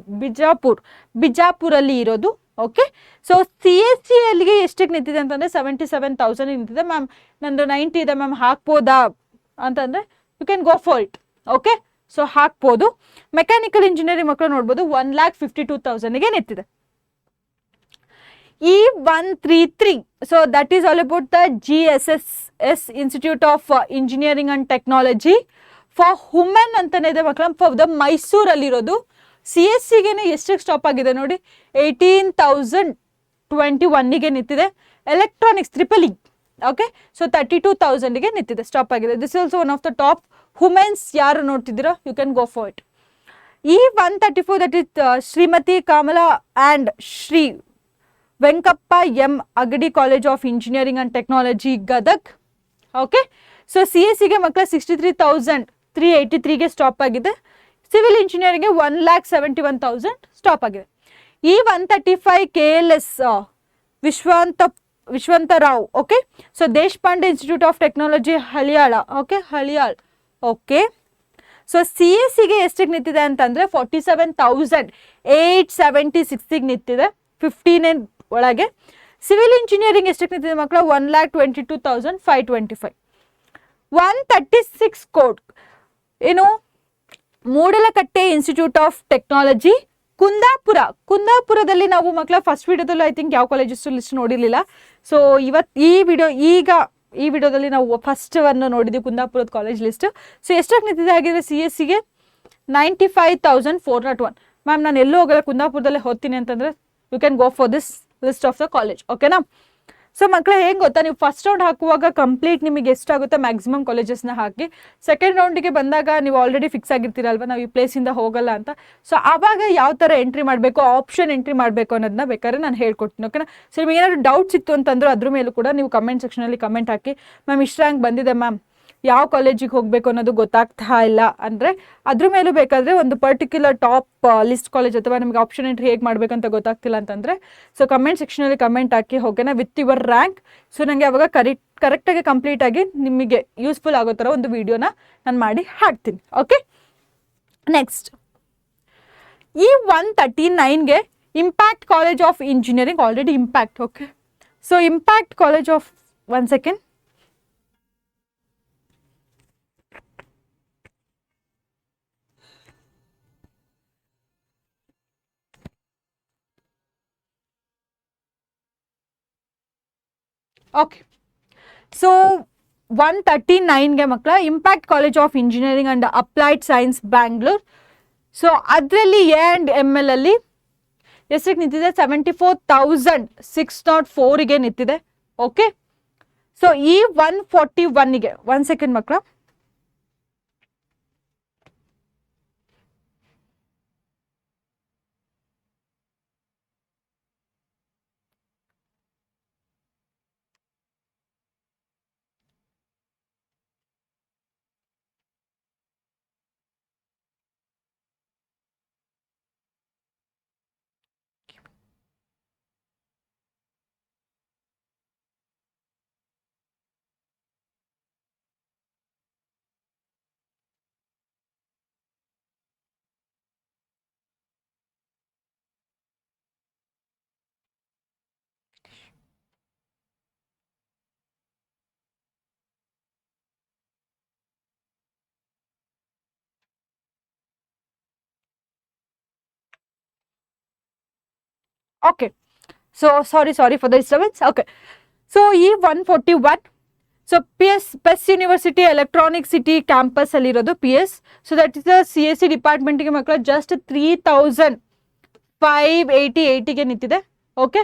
ಬಿಜಾಪುರಲ್ಲಿ ಇರೋದು. ಓಕೆ, ಸೊ CSC ಅಲ್ಲಿಗೆ ಎಷ್ಟಕ್ಕೆ ನಿಂತಿದೆ ಅಂತಂದರೆ 77,000 ನಿಂತಿದೆ. ಮ್ಯಾಮ್ ನಂದು 90 ಇದೆ ಮ್ಯಾಮ್, ಹಾಕ್ಬೋದಾ ಅಂತಂದರೆ you can go for it. Okay, so ಹಾಕ್ಬೋದು. ಮೆಕ್ಯಾನಿಕಲ್ ಇಂಜಿನಿಯರಿಂಗ್ ಮಕ್ಕಳು ನೋಡ್ಬೋದು 1,52,000ಗೆ ನಿಂತಿದೆ. E133, so that is all about the GSS institute of engineering and technology for women ಅಂತಲೇ ಇದೆ ಮಕ್ಕಳ. For the ಮೈಸೂರಲ್ಲಿರೋದು. CSCಗೆ ಎಷ್ಟಕ್ಕೆ ಸ್ಟಾಪ್ ಆಗಿದೆ ನೋಡಿ? 18,021ಗೆ ನಿಂತಿದೆ. Electronics EEE. ಓಕೆ, ಸೊ 32,000ಗೆ ನಿಂತಿದೆ, ಸ್ಟಾಪ್ ಆಗಿದೆ. This also one of the top women's. ಯಾರು ನೋಡ್ತಿದ್ದೀರೋ you can go for it. E134 that is Shrimati Kamala and Shri Venkappa M Agadi college of engineering and technology Gadag. Okay, so CSE ಮಕ್ಕಳ 63,383ಗೆ ಸ್ಟಾಪ್ ಆಗಿದೆ. Civil ಇಂಜಿನಿಯರಿಂಗ್ಗೆ 1,71,000 stop ಆಗಿದೆ. ಈ 135 KLS Vishwanathrao, okay. So Deshpande institute of technology Haliyal, okay, Haliyal, okay. So CSEಗೆ ಎಷ್ಟಕ್ಕೆ ನಿಂತಿದೆ ಅಂತಂದರೆ 47,876ಗೆ ನಿಂತಿದೆ, 15 ಒಳಗೆ. ಸಿವಿಲ್ ಇಂಜಿನಿಯರಿಂಗ್ ಎಷ್ಟಕ್ಕೆ ನಿಂತಿದೆ ಮಕ್ಕಳ? 1,22,525. 136 ಕೋಡ್ ಏನು, ಮೂಡಲಕಟ್ಟೆ ಇನ್ಸ್ಟಿಟ್ಯೂಟ್ ಆಫ್ ಟೆಕ್ನಾಲಜಿ ಕುಂದಾಪುರದಲ್ಲಿ ನಾವು ಮಕ್ಕಳ ಫಸ್ಟ್ ವಿಡಿಯೋದಲ್ಲೂ ಐ ಥಿಂಕ್ ಯಾವ ಕಾಲೇಜಸ್ ಲಿಸ್ಟ್ ನೋಡಿರಲಿಲ್ಲ. ಸೊ ಈ ವಿಡಿಯೋದಲ್ಲಿ ನಾವು ಫಸ್ಟ್ ಅನ್ನು ನೋಡಿದ್ವಿ ಕುಂದಾಪುರದ ಕಾಲೇಜ್ ಲಿಸ್ಟ್. ಸೊ ಎಷ್ಟಕ್ಕೆ ನಿಂತಿದೆ ಆಗಿದ್ರೆ CSEಗೆ 95,401. ಮ್ಯಾಮ್ ನಾನು ಎಲ್ಲೂ ಹೋಗಲ್ಲ, ಕುಂದಾಪುರದಲ್ಲೇ ಓದ್ತೀನಿ ಅಂತಂದರೆ you can go for this list of the college, ಓಕೆನಾ. ಸೊ ಮಕ್ಕಳು ಹೆಂಗೆ ಗೊತ್ತಾ, ನೀವು ಫಸ್ಟ್ ರೌಂಡ್ ಹಾಕುವಾಗ ಕಂಪ್ಲೀಟ್ ನಿಮಗೆ ಎಷ್ಟಾಗುತ್ತೆ ಮ್ಯಾಕ್ಸಿಮಮ್ ಕಾಲೇಜಸ್ನ ಹಾಕಿ, ಸೆಕೆಂಡ್ ರೌಂಡಿಗೆ ಬಂದಾಗ ನೀವು ಆಲ್ರೆಡಿ ಫಿಕ್ಸ್ ಆಗಿರ್ತೀರಲ್ವ, ನಾವು ಈ ಪ್ಲೇಸಿಂದ ಹೋಗಲ್ಲ ಅಂತ. ಸೊ ಆವಾಗ ಯಾವ ಥರ ಎಂಟ್ರಿ ಮಾಡಬೇಕು, ಆಪ್ಷನ್ ಎಂಟ್ರಿ ಮಾಡಬೇಕು ಅನ್ನೋದನ್ನ ಬೇಕಾದ್ರೆ ನಾನು ಹೇಳ್ಕೊಡ್ತೀನಿ, ಓಕೆನಾ. ಸೊ ನಿಮಗೆ ಏನಾದ್ರು ಡೌಟ್ಸ್ ಇತ್ತು ಅಂತಂದ್ರೆ ಅದ್ರ ಮೇಲೂ ಕೂಡ ನೀವು ಕಮೆಂಟ್ ಸೆಕ್ಷನಲ್ಲಿ ಕಮೆಂಟ್ ಹಾಕಿ, ಮ್ಯಾಮ್ ಇಷ್ಟು ರ್ಯಾಂಕ್ ಬಂದಿದೆ ಮ್ಯಾಮ್, ಯಾವ ಕಾಲೇಜಿಗೆ ಹೋಗಬೇಕು ಅನ್ನೋದು ಗೊತ್ತಾಗ್ತಾ ಇಲ್ಲ ಅಂದರೆ ಅದ್ರ ಮೇಲೂ ಬೇಕಾದರೆ ಒಂದು ಪರ್ಟಿಕ್ಯುಲರ್ ಟಾಪ್ ಲಿಸ್ಟ್ ಕಾಲೇಜ್ ಅಥವಾ ನಿಮಗೆ ಆಪ್ಷನ್ ಎಂಟ್ರಿ ಹೇಗೆ ಮಾಡಬೇಕಂತ ಗೊತ್ತಾಗ್ತಿಲ್ಲ ಅಂತಂದರೆ ಸೊ ಕಮೆಂಟ್ ಸೆಕ್ಷನಲ್ಲಿ ಕಮೆಂಟ್ ಹಾಕಿ, ಓಕೆನಾ, ವಿತ್ ಯುವರ್ ರ್ಯಾಂಕ್. ಸೊ ನನಗೆ ಅವಾಗ ಕರೆಕ್ಟಾಗಿ ಕಂಪ್ಲೀಟಾಗಿ ನಿಮಗೆ ಯೂಸ್ಫುಲ್ ಆಗೋ ಥರ ಒಂದು ವಿಡಿಯೋನ ನಾನು ಮಾಡಿ ಹಾಕ್ತೀನಿ, ಓಕೆ. ನೆಕ್ಸ್ಟ್ ಈ 139ಗೆ impact college of engineering, already impact, okay. So impact college of, one second, okay. So 139ಗೆ ಮಕ್ಕಳ impact college of engineering and applied science Bangalore. So ಅದರಲ್ಲಿ A&ML ಅಲ್ಲಿ ಎಷ್ಟಕ್ಕೆ ನಿಂತಿದೆ? 74,604ಗೆ ನಿಂತಿದೆ, ಓಕೆ. ಸೊ ಈ 141ಗೆ, ಒನ್ ಸೆಕೆಂಡ್ ಮಕ್ಕಳ, okay. So sorry for the disturbance, okay. So ಈ 141, so PES university electronic city campus ಅಲ್ಲಿರೋದು PS. So that is the CSE ಡಿಪಾರ್ಟ್ಮೆಂಟ್ಗೆ ಮಕ್ಕಳು ಜಸ್ಟ್ 3,588ಗೆ ನಿಂತಿದೆ, ಓಕೆ.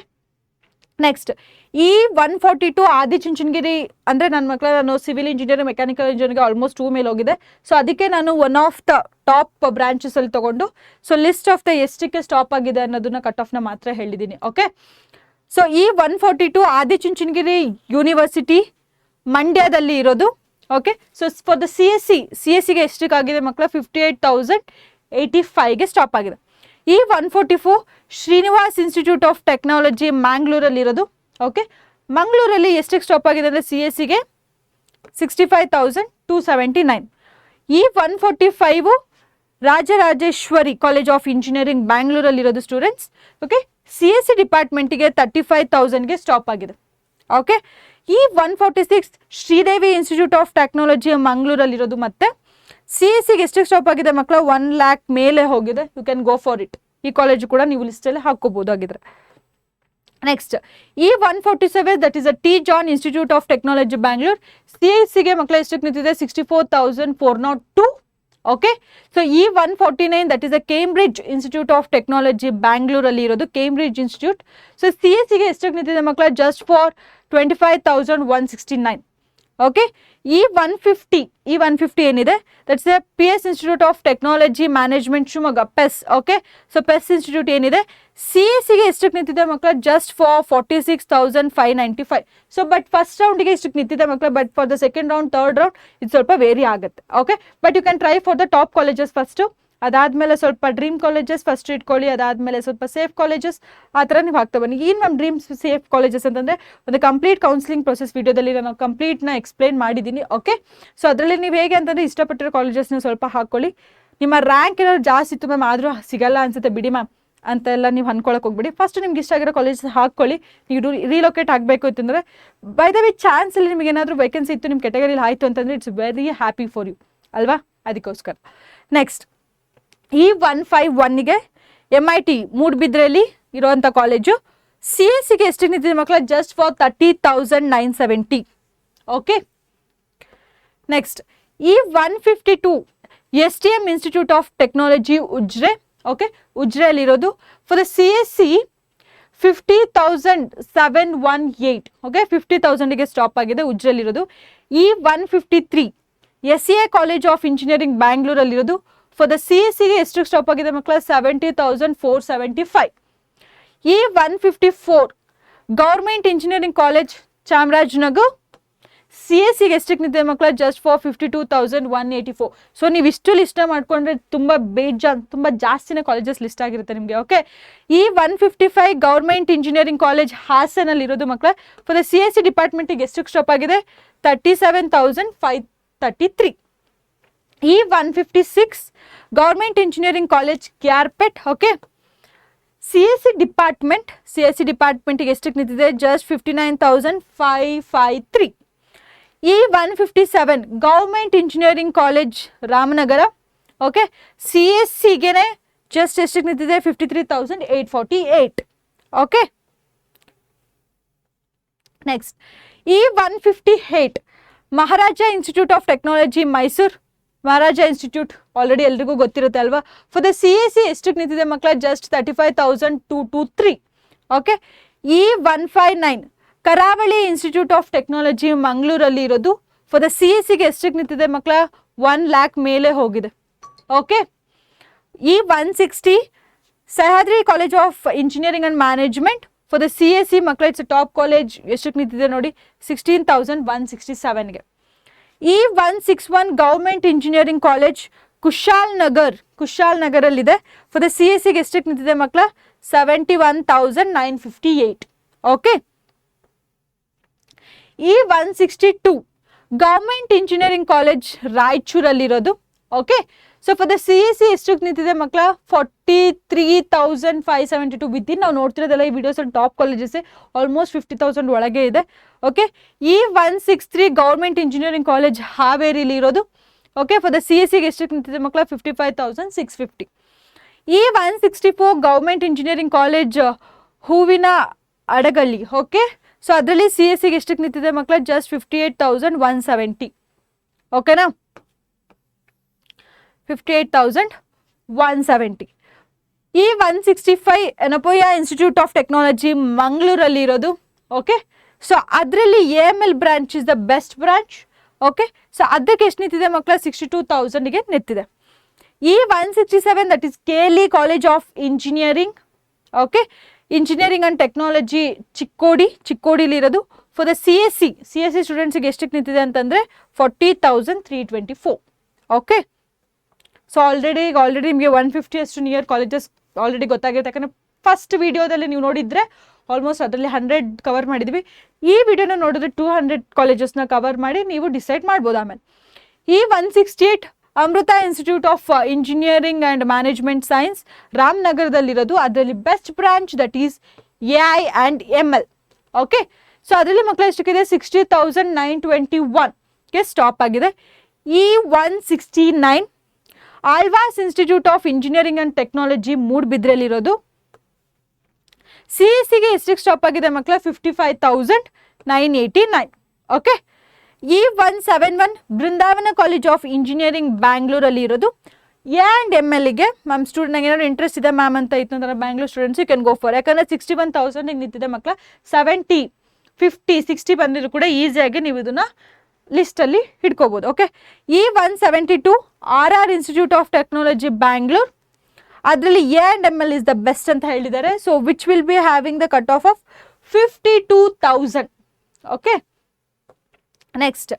ನೆಕ್ಸ್ಟ್ ಈ 142 ಆದಿಚುಂಚನಗಿರಿ, ಅಂದರೆ ನನ್ನ ಮಕ್ಕಳ ನಾನು ಸಿವಿಲ್ ಇಂಜಿನಿಯರ್ ಮೆಕ್ಯಾನಿಕಲ್ ಇಂಜಿನಿಯರ್ಗೆ ಆಲ್ಮೋಸ್ಟ್ 2 ಮೇಲೆ ಹೋಗಿದೆ. ಸೊ ಅದಕ್ಕೆ ನಾನು ಒನ್ ಆಫ್ ದ ಟಾಪ್ ಬ್ರಾಂಚಸಲ್ಲಿ ತೊಗೊಂಡು ಸೊ ಲಿಸ್ಟ್ ಆಫ್ ದ ಎಷ್ಟಕ್ಕೆ ಸ್ಟಾಪ್ ಆಗಿದೆ ಅನ್ನೋದನ್ನ ಕಟ್ ಆಫ್ನ ಮಾತ್ರ ಹೇಳಿದ್ದೀನಿ, ಓಕೆ. ಸೊ ಈ 142 ಆದಿಚುಂಚನಗಿರಿ ಯೂನಿವರ್ಸಿಟಿ ಮಂಡ್ಯದಲ್ಲಿ ಇರೋದು, ಓಕೆ. ಸೊ ಫಾರ್ ದ CSEಗೆ ಎಷ್ಟಕ್ಕಾಗಿದೆ ಮಕ್ಕಳ? 58,085ಗೆ ಸ್ಟಾಪ್ ಆಗಿದೆ. ಈ 144 ಶ್ರೀನಿವಾಸ್ ಇನ್ಸ್ಟಿಟ್ಯೂಟ್ ಆಫ್ ಟೆಕ್ನಾಲಜಿ ಮ್ಯಾಂಗ್ಳೂರಲ್ಲಿ ಇರೋದು, ಓಕೆ. ಮಂಗಳೂರಲ್ಲಿ ಎಷ್ಟಕ್ಕೆ ಸ್ಟಾಪ್ ಆಗಿದೆ ಅಂದರೆ CSEಗೆ 65,279. ಈ 145 ರಾಜರಾಜೇಶ್ವರಿ ಕಾಲೇಜ್ ಆಫ್ ಇಂಜಿನಿಯರಿಂಗ್ ಬ್ಯಾಂಗ್ಳೂರಲ್ಲಿ ಇರೋದು ಸ್ಟೂಡೆಂಟ್ಸ್, ಓಕೆ. CSE ಡಿಪಾರ್ಟ್ಮೆಂಟಿಗೆ 35,000ಗೆ ಸ್ಟಾಪ್ ಆಗಿದೆ, ಓಕೆ. ಈ 146 ಶ್ರೀದೇವಿ ಇನ್ಸ್ಟಿಟ್ಯೂಟ್ ಆಫ್ ಟೆಕ್ನಾಲಜಿ ಮಂಗಳೂರಲ್ಲಿರೋದು ಮತ್ತೆ CSEಗೆ ಎಷ್ಟಕ್ಕೆ ಸ್ಟಾಪ್ ಆಗಿದೆ ಮಕ್ಕಳ? 1 lakh ಮೇಲೆ ಹೋಗಿದೆ. You can go for it. ಈ ಕಾಲೇಜು ಕೂಡ ನೀವು ಲಿಸ್ಟಲ್ಲಿ ಹಾಕೋಬಹುದಾಗಿದ್ರೆ. ನೆಕ್ಸ್ಟ್ ಈ 147 that is a T John institute of technology Bangalore. CSEಗೆ ಮಕ್ಕಳ ಎಷ್ಟಕ್ಕೆ ನಿಂತಿದೆ? 64,402, ಓಕೆ. ಸೊ ಈ 149 that is a Cambridge institute of technology ಬ್ಯಾಂಗ್ಳೂರಲ್ಲಿ ಇರೋದು ಕೇಂಬ್ರಿಡ್ಜ್ ಇನ್ಸ್ಟಿಟ್ಯೂಟ್. ಸೊ CSEಗೆ ಎಷ್ಟಕ್ಕೆ ನಿಂತಿದೆ ಮಕ್ಕಳ? Just for 25,169, okay. ಈ 150 ಏನಿದೆ that's a P S institute of technology management Shivamogga PES. Okay, so PES institute ಏನಿದೆ ಸಿ ಎಸ್ ಸಿಗೆ ಎಷ್ಟಕ್ಕೆ ನಿಂತಿದೆ ಮಕ್ಕಳ, just for 46,595. So but first ರೌಂಡಿಗೆ ಇಷ್ಟಕ್ಕೆ ನಿಂತಿದೆ ಮಕ್ಕಳ, but for the second round third round ಇದು ಸ್ವಲ್ಪ ವೇರಿ ಆಗುತ್ತೆ. Okay, but you can try for the top colleges first, ಅದಾದಮೇಲೆ ಸ್ವಲ್ಪ ಡ್ರೀಮ್ ಕಾಲೇಜಸ್ ಫಸ್ಟ್ ಇಟ್ಕೊಳ್ಳಿ, ಅದಾದಮೇಲೆ ಸ್ವಲ್ಪ ಸೇಫ್ ಕಾಲೇಜಸ್ ಆ ಥರ ನೀವು ಹಾಕ್ತಾ ಬನ್ನಿ. ಏನು ನಮ್ಮ ಡ್ರೀಮ್ಸ್ ಸೇಫ್ ಕಾಲೇಜಸ್ ಅಂತಂದರೆ ಒಂದು ಕಂಪ್ಲೀಟ್ ಕೌನ್ಸಿಲಿಂಗ್ ಪ್ರೊಸೆಸ್ ವಿಡಿಯೋದಲ್ಲಿ ನಾನು ಕಂಪ್ಲೀಟ್ನ ಎಕ್ಸ್ಪ್ಲೈನ್ ಮಾಡಿದ್ದೀನಿ. ಓಕೆ, ಸೊ ಅದರಲ್ಲಿ ನೀವು ಹೇಗೆ ಅಂತಂದರೆ ಇಷ್ಟಪಟ್ಟಿರೋ ಕಾಲೇಜಸ್ನ ಸ್ವಲ್ಪ ಹಾಕ್ಕೊಳ್ಳಿ. ನಿಮ್ಮ ರ್ಯಾಂಕ್ ಏನಾದ್ರು ಜಾಸ್ತಿ ಇತ್ತು ಮ್ಯಾಮ್ ಆದರೂ ಸಿಗಲ್ಲ ಅನ್ಸುತ್ತೆ ಬಿಡಿ ಮ್ಯಾಮ್ ಅಂತೆಲ್ಲ ನೀವು ಅಂದ್ಕೊಳಕ್ಕೆ ಹೋಗ್ಬಿಡಿ. ಫಸ್ಟ್ ನಿಮ್ಗೆ ಇಷ್ಟ ಆಗಿರೋ ಕಾಲೇಜಸ್ ಹಾಕ್ಕೊಳ್ಳಿ. ನೀವು ರೀಲೊಕೇಟ್ ಆಗಬೇಕು ಅಂತಂದರೆ ಬೈ ದ ವೇ ಚಾನ್ಸಲ್ಲಿ ನಿಮಗೆ ಏನಾದರೂ ವೇಕೆನ್ಸಿ ಇತ್ತು ನಿಮ್ಮ ಕೆಟಗರಿಲಿ ಆಯಿತು ಅಂತಂದರೆ it's very happy for you ಅಲ್ವಾ, ಅದಕ್ಕೋಸ್ಕರ. ನೆಕ್ಸ್ಟ್ E151ಗೆ MIT ಮೂಡ್ಬಿದ್ರೆಯಲ್ಲಿ ಇರುವಂಥ ಕಾಲೇಜು ಸಿ ಎಸ್ ಸಿಗೆ ಎಷ್ಟಕ್ಕೆ ನಿಂತಿದೆ ಮಕ್ಕಳ, just for 30,970. Okay, next E152 STM institute of technology Ujire. Okay, ಉಜ್ರೆಯಲ್ಲಿರೋದು for the C S C 50,718. Okay, 50,000ಗೆ ಸ್ಟಾಪ್ ಆಗಿದೆ, ಉಜ್ರೆಯಲ್ಲಿರೋದು. E153 SEA college of engineering ಬ್ಯಾಂಗ್ಳೂರಲ್ಲಿರೋದು ಫಾರ್ ದ ಸಿ ಎಸ್ ಸಿಗೆ ಎಷ್ಟು ಸ್ಟಾಪ್ ಆಗಿದೆ ಮಕ್ಕಳ, 70,475. E154 government engineering college Chamarajanagar C S ಸಿಗೆ ಎಷ್ಟಕ್ಕೆ ನಿಂತಿದೆ ಮಕ್ಕಳ, ಜಸ್ಟ್ ಫಾರ್ 52,184. ಸೊ ನೀವು ಇಷ್ಟು ಲಿಸ್ಟ್ನ ಮಾಡ್ಕೊಂಡ್ರೆ ತುಂಬ ತುಂಬ ಜಾಸ್ತಿನೇ ಕಾಲೇಜಸ್ ಲಿಸ್ಟ್ ಆಗಿರುತ್ತೆ ನಿಮಗೆ. Okay, E155 government engineering college ಹಾಸನಲ್ಲಿರೋದು ಮಕ್ಕಳ for the C S C ಡಿಪಾರ್ಟ್ಮೆಂಟಿಗೆ ಎಷ್ಟಕ್ಕೆ ಸ್ಟಾಪ್ ಆಗಿದೆ, 37,533. E156 ಗೌರ್ಮೆಂಟ್ ಇಂಜಿನಿಯರಿಂಗ್ ಕಾಲೇಜ್ ಕ್ಯಾರ್ಪೆಟ್. ಓಕೆ, ಸಿ ಎಸ್ ಸಿ ಡಿಪಾರ್ಟ್ಮೆಂಟಿಗೆ ಎಷ್ಟಕ್ಕೆ ನಿಂತಿದೆ, just 59,553. E157 government engineering college Ramanagara. Okay, C S ಸಿಗೆ ಜಸ್ಟ್ ಎಷ್ಟಕ್ಕೆ ನಿಂತಿದೆ, 53,848. Okay, next E158 Maharaja institute of technology Mysuru. Maharaja institute already ಎಲ್ರಿಗೂ ಗೊತ್ತಿರುತ್ತೆ ಅಲ್ವಾ. For the C S C ಎಷ್ಟಕ್ಕೆ ನಿಂತಿದೆ ಮಕ್ಕಳ, ಜಸ್ಟ್ 35,223. ಓಕೆ, E159 ಕರಾವಳಿ ಇನ್ಸ್ಟಿಟ್ಯೂಟ್ ಆಫ್ ಟೆಕ್ನಾಲಜಿ ಮಂಗಳೂರಲ್ಲಿ ಇರೋದು ಫಾರ್ ದ ಸಿ ಎಸ್ ಸಿಗೆ ಎಷ್ಟಕ್ಕೆ ನಿಂತಿದೆ ಮಕ್ಕಳ, 1 lakh ಮೇಲೆ ಹೋಗಿದೆ. Okay, E160 Sahyadri college of engineering and management for the C S C ಮಕ್ಕಳ, ಇಟ್ಸ್ ಟಾಪ್ ಕಾಲೇಜ್, ಎಷ್ಟಕ್ಕೆ ನಿಂತಿದೆ ನೋಡಿ, 16,167ಗೆ. E161 ಗೌರ್ಮೆಂಟ್ ಇಂಜಿನಿಯರಿಂಗ್ ಕಾಲೇಜ್ ಕುಶಾಲ್ನಗರಲ್ಲಿದೆ ಫಾರ್ ದ ಸಿ ಎಸ್ ಸಿಗೆ ಎಷ್ಟಕ್ಕೆ ನಿಂತಿದೆ ಮಕ್ಕಳ, 71,958. Okay, E162 government engineering college ರಾಯಚೂರಲ್ಲಿರೋದು. Okay, so for the C S C ಎಷ್ಟಕ್ಕೆ ನಿಂತಿದೆ ಮಕ್ಕಳ, 43,572. ವಿದಿನ್ ನಾವು ನೋಡ್ತಿರೋದೆಲ್ಲ ಈ ವಿಡಿಯೋಸಲ್ಲಿ ಟಾಪ್ ಕಾಲೇಜಸ್ ಆಲ್ಮೋಸ್ಟ್ 50,000 ಒಳಗೆ ಇದೆ. Okay, E163 government engineering college ಹಾವೇರಿಲಿ ಇರೋದು. Okay, for the C S ಸಿಗೆ ಎಷ್ಟಕ್ಕೆ ನಿಂತಿದೆ ಮಕ್ಕಳ, 55,650. E164 ಗೌರ್ಮೆಂಟ್ ಇಂಜಿನಿಯರಿಂಗ್ ಕಾಲೇಜ್ ಹೂವಿನ ಅಡಗಳ್ಳಿ. ಓಕೆ, ಸೊ ಅದರಲ್ಲಿ ಸಿ ಎಸ್ ಸಿಗೆ ಎಷ್ಟಕ್ಕೆ ನಿಂತಿದೆ ಮಕ್ಕಳ, ಜಸ್ಟ್ 58,170. ಓಕೆನಾ, 58,170. E165 Yenepoya institute of technology ಮಂಗಳೂರಲ್ಲಿ ಇರೋದು. ಓಕೆ, ಸೊ ಅದರಲ್ಲಿ AML branch is the best branch. Okay, so ಅದಕ್ಕೆ ಎಷ್ಟು ನಿಂತಿದೆ ಮಕ್ಕಳ, 62,000ಗೆ ನಿಂತಿದೆ. E167 that is KLE college of engineering. Okay, engineering and technology ಚಿಕ್ಕೋಡಿಲಿರೋದು for the C S C ಸ್ಟೂಡೆಂಟ್ಸಿಗೆ ಎಷ್ಟಕ್ಕೆ ನಿಂತಿದೆ ಅಂತಂದರೆ 40,324. ಓಕೆ, ಸೊ ಆಲ್ರೆಡಿ ನಿಮಗೆ 150 ಅಷ್ಟು ನಿಯರ್ ಕಾಲೇಜಸ್ ಆಲ್ರೆಡಿ ಗೊತ್ತಾಗಿರುತ್ತೆ. ಯಾಕಂದರೆ ಫಸ್ಟ್ ವಿಡಿಯೋದಲ್ಲಿ ನೀವು ನೋಡಿದರೆ ಆಲ್ಮೋಸ್ಟ್ ಅದರಲ್ಲಿ 100 ಕವರ್ ಮಾಡಿದ್ವಿ. ಈ ವಿಡಿಯೋನ ನೋಡಿದ್ರೆ 200 ಕಾಲೇಜಸ್ನ ಕವರ್ ಮಾಡಿ ನೀವು ಡಿಸೈಡ್ ಮಾಡ್ಬೋದು. ಆಮೇಲೆ E168 Amrita institute of engineering and management science ರಾಮನಗರದಲ್ಲಿರೋದು. ಅದರಲ್ಲಿ best branch that is AI and ML. Okay, so ಅದರಲ್ಲಿ ಮಕ್ಕಳು ಎಷ್ಟಕ್ಕಿದೆ, 60,921ಗೆ ಸ್ಟಾಪ್ ಆಗಿದೆ. E169 Alva's institute of engineering and technology ಮೂಡ್ಬಿದ್ರೆಯಲ್ಲಿರೋದು. ಸಿ ಎಸ್ ಸಿಗೆ ಎಷ್ಟಕ್ಕೆ ಸ್ಟಾಪ್ ಆಗಿದೆ ಮಕ್ಕಳ, 55,989. Okay, E171 Brindavan college of engineering ಬ್ಯಾಂಗ್ಳೂರಲ್ಲಿ ಇರೋದು. ಆ್ಯಂಡ್ MLಗೆ ಮ್ಯಾಮ್ ಸ್ಟೂಡೆಂಟ್ ನಂಗೆ ಏನಾದ್ರು ಇಂಟ್ರೆಸ್ಟ್ ಇದೆ ಮ್ಯಾಮ್ ಅಂತ ಇತ್ತು ಅಂದ್ರೆ Bangalore students you can go for. ಯಾಕಂದರೆ 61,000 ನಿಂತಿದೆ ಮಕ್ಕಳ. 70, 50, 60 ಬಂದಿದ್ರು ಕೂಡ ಈಸಿಯಾಗಿ ನೀವು ಇದನ್ನು ಲಿಸ್ಟಲ್ಲಿ ಇಟ್ಕೋಬೋದು. Okay, E172 RR institute of technology Bangalore, ಅದರಲ್ಲಿ A&ML ಇಸ್ ದ ಬೆಸ್ಟ್ ಅಂತ ಹೇಳಿದ್ದಾರೆ. So which will be having the cut off 52,000. Okay, next